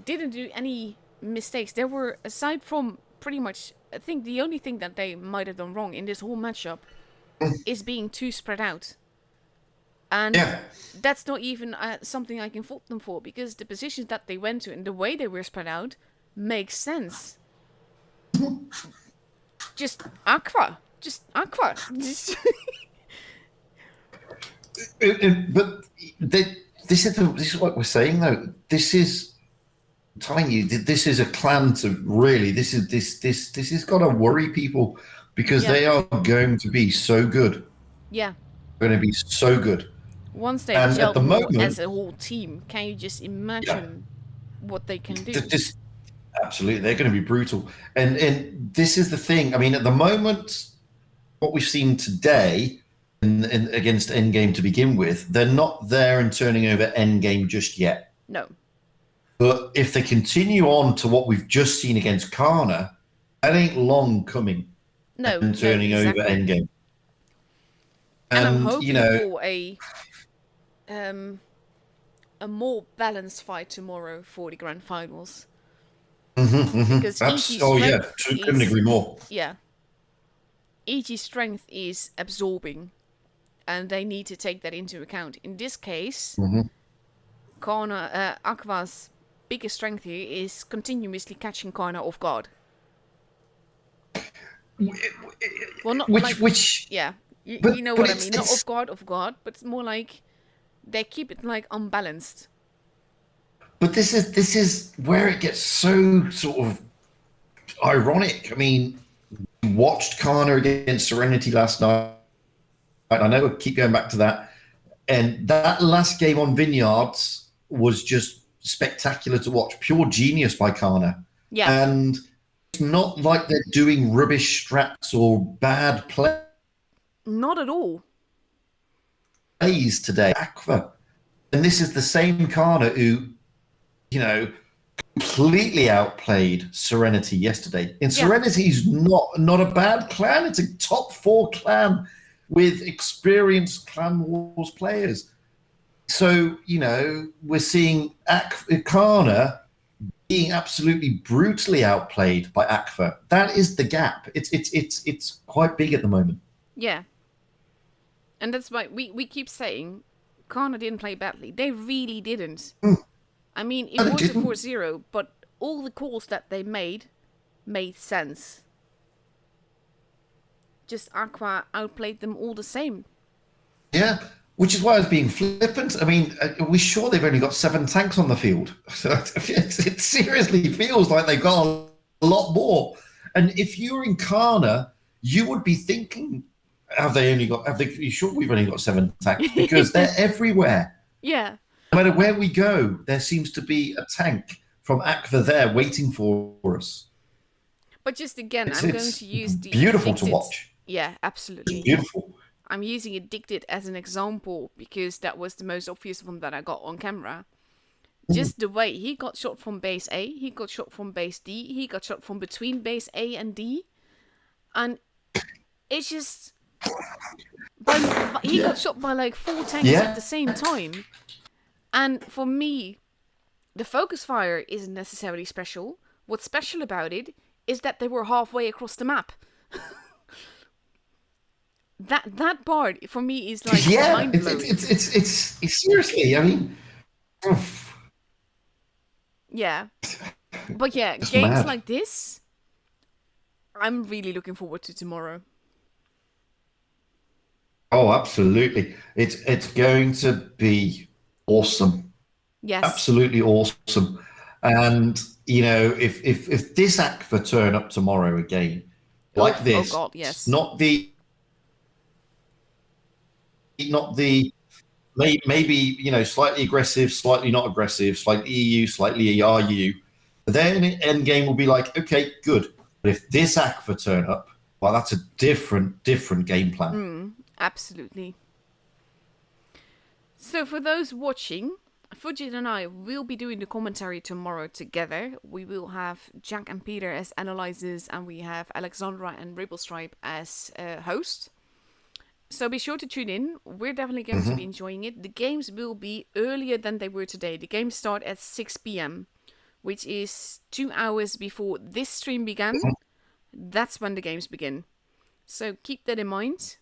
[SPEAKER 1] didn't do any mistakes. There were, aside from pretty much, I think the only thing that they might have done wrong in this whole matchup is being too spread out. And that's not even something I can fault them for, because the positions that they went to and the way they were spread out makes sense. Just Aqua.
[SPEAKER 2] But this is what we're saying, though. This is, I'm telling you, this is a clan to really. This has got to worry people, because they are going to be so good.
[SPEAKER 1] Yeah.
[SPEAKER 2] They're going to be so good.
[SPEAKER 1] Once they gel as a whole team, can you just imagine what they can do?
[SPEAKER 2] Absolutely, they're going to be brutal. And this is the thing. I mean, at the moment, what we've seen today, against Endgame to begin with. They're not there and turning over Endgame just yet.
[SPEAKER 1] No.
[SPEAKER 2] But if they continue on to what we've just seen against Kana, that ain't long coming.
[SPEAKER 1] No,
[SPEAKER 2] and turning over Endgame.
[SPEAKER 1] And I'm hoping for a more balanced fight tomorrow for the grand finals. Because
[SPEAKER 2] couldn't agree more.
[SPEAKER 1] Yeah. EG's strength is absorbing, and they need to take that into account. In this case, Aqua's biggest strength here is continuously catching Kana off guard. Well, not yeah, you know what I mean. Not off guard, but it's more like they keep it like unbalanced.
[SPEAKER 2] But this is where it gets so sort of ironic. I mean, we watched Kana against Serenity last night. I know I keep going back to that, and that last game on Vineyards was just spectacular to watch. Pure genius by Kana.
[SPEAKER 1] Yeah,
[SPEAKER 2] and it's not like they're doing rubbish strats or bad play.
[SPEAKER 1] Not at all.
[SPEAKER 2] Plays today, Aqua, and this is the same Kana who, completely outplayed Serenity yesterday. And Serenity's not a bad clan. It's a top 4 clan with experienced Clan Wars players. So, we're seeing Kana being absolutely brutally outplayed by Aqua. That is the gap. It's quite big at the moment.
[SPEAKER 1] Yeah. And that's why we keep saying Kana didn't play badly. They really didn't. I mean, it was a 4-0, but all the calls that they made sense. Just Aqua outplayed them all the same.
[SPEAKER 2] Yeah, which is why I was being flippant. I mean, are we sure they've only got 7 tanks on the field? It seriously feels like they've got a lot more. And if you're in Kana, you would be thinking, you sure we've only got 7 tanks? Because they're everywhere.
[SPEAKER 1] Yeah.
[SPEAKER 2] No matter where we go, there seems to be a tank from Aqua there waiting for us.
[SPEAKER 1] But just again, I'm going to use the
[SPEAKER 2] beautiful to watch.
[SPEAKER 1] Yeah, absolutely.
[SPEAKER 2] It's beautiful.
[SPEAKER 1] I'm using Addicted as an example because that was the most obvious one that I got on camera. Just the way he got shot from base A, he got shot from base D, he got shot from between base A and D, and it's just he got shot by like 4 tanks at the same time. And for me, the focus fire isn't necessarily special. What's special about it is that they were halfway across the map. That part for me is like mind-blowing.
[SPEAKER 2] It's seriously. I mean,
[SPEAKER 1] yeah, but yeah, it's games mad. Like this, I'm really looking forward to tomorrow.
[SPEAKER 2] Oh, absolutely! It's going to be awesome.
[SPEAKER 1] Yes,
[SPEAKER 2] absolutely awesome. And if this Aqua turn up tomorrow again like this,
[SPEAKER 1] oh God, yes,
[SPEAKER 2] not the maybe slightly aggressive, slightly not aggressive, slightly EU, slightly RU. Then Endgame will be like, okay, good. But if this Aqua turn up, well, that's a different game plan.
[SPEAKER 1] Absolutely. So for those watching, Fujit and I will be doing the commentary tomorrow together. We will have Jack and Peter as analyzers, and we have Alexandra and Ribblestripe as hosts. So be sure to tune in. We're definitely going to be enjoying it. The games will be earlier than they were today. The games start at 6 p.m., which is 2 hours before this stream began. That's when the games begin. So keep that in mind.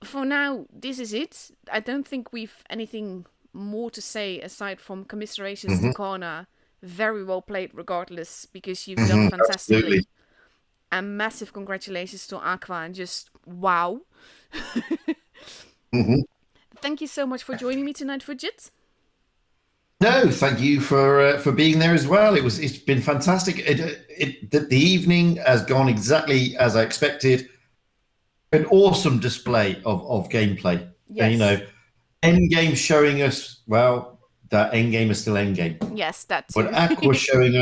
[SPEAKER 1] For now, this is it. I don't think we've anything more to say aside from commiserations to Kana. Very well played regardless, because you've done fantastically. Absolutely. And massive congratulations to Aqua, and just wow. Thank you so much for joining me tonight, Fujit.
[SPEAKER 2] No, thank you for being there as well. It's been fantastic. The evening has gone exactly as I expected. An awesome display of gameplay.
[SPEAKER 1] Yes.
[SPEAKER 2] And, Endgame showing us, well, that Endgame is still Endgame.
[SPEAKER 1] Yes, that's it.
[SPEAKER 2] But Aqua showing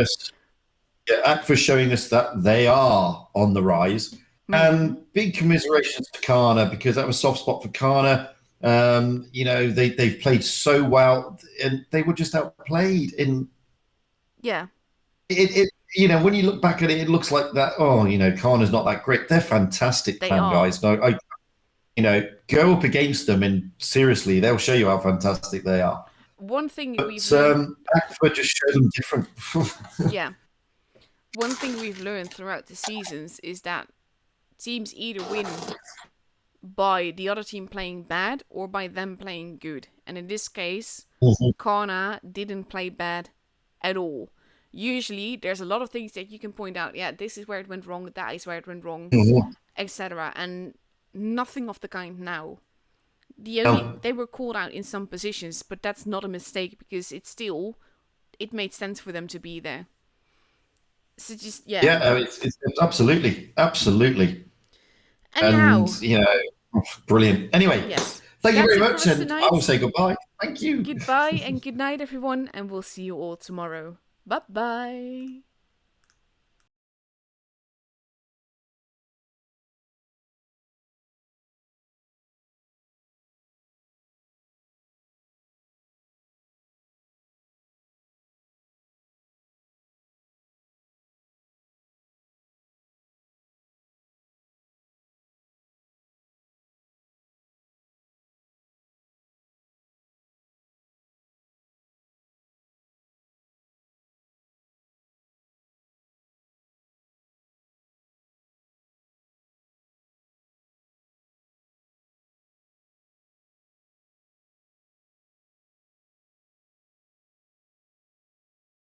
[SPEAKER 2] us that they are on the rise. And big commiserations to Kana, because that was a soft spot for Kana. They've played so well, and they were just outplayed. When you look back at it, it looks like that. Oh, Kana's not that great. They're fantastic,
[SPEAKER 1] They
[SPEAKER 2] Clan
[SPEAKER 1] are.
[SPEAKER 2] guys. No, go up against them, and seriously, they'll show you how fantastic they are.
[SPEAKER 1] One thing
[SPEAKER 2] Aqua just show them different.
[SPEAKER 1] Yeah. One thing we've learned throughout the seasons is that teams either win by the other team playing bad or by them playing good. And in this case, Kana didn't play bad at all. Usually, there's a lot of things that you can point out. Yeah, this is where it went wrong, that is where it went wrong, etc. And nothing of the kind now. They were called out in some positions, but that's not a mistake because it made sense for them to be there. So just
[SPEAKER 2] it's absolutely.
[SPEAKER 1] Anyhow,
[SPEAKER 2] Brilliant. Anyway,
[SPEAKER 1] yes,
[SPEAKER 2] thank you very much, and I will say goodbye. Thank you.
[SPEAKER 1] Goodbye and good night, everyone, and we'll see you all tomorrow. Bye bye.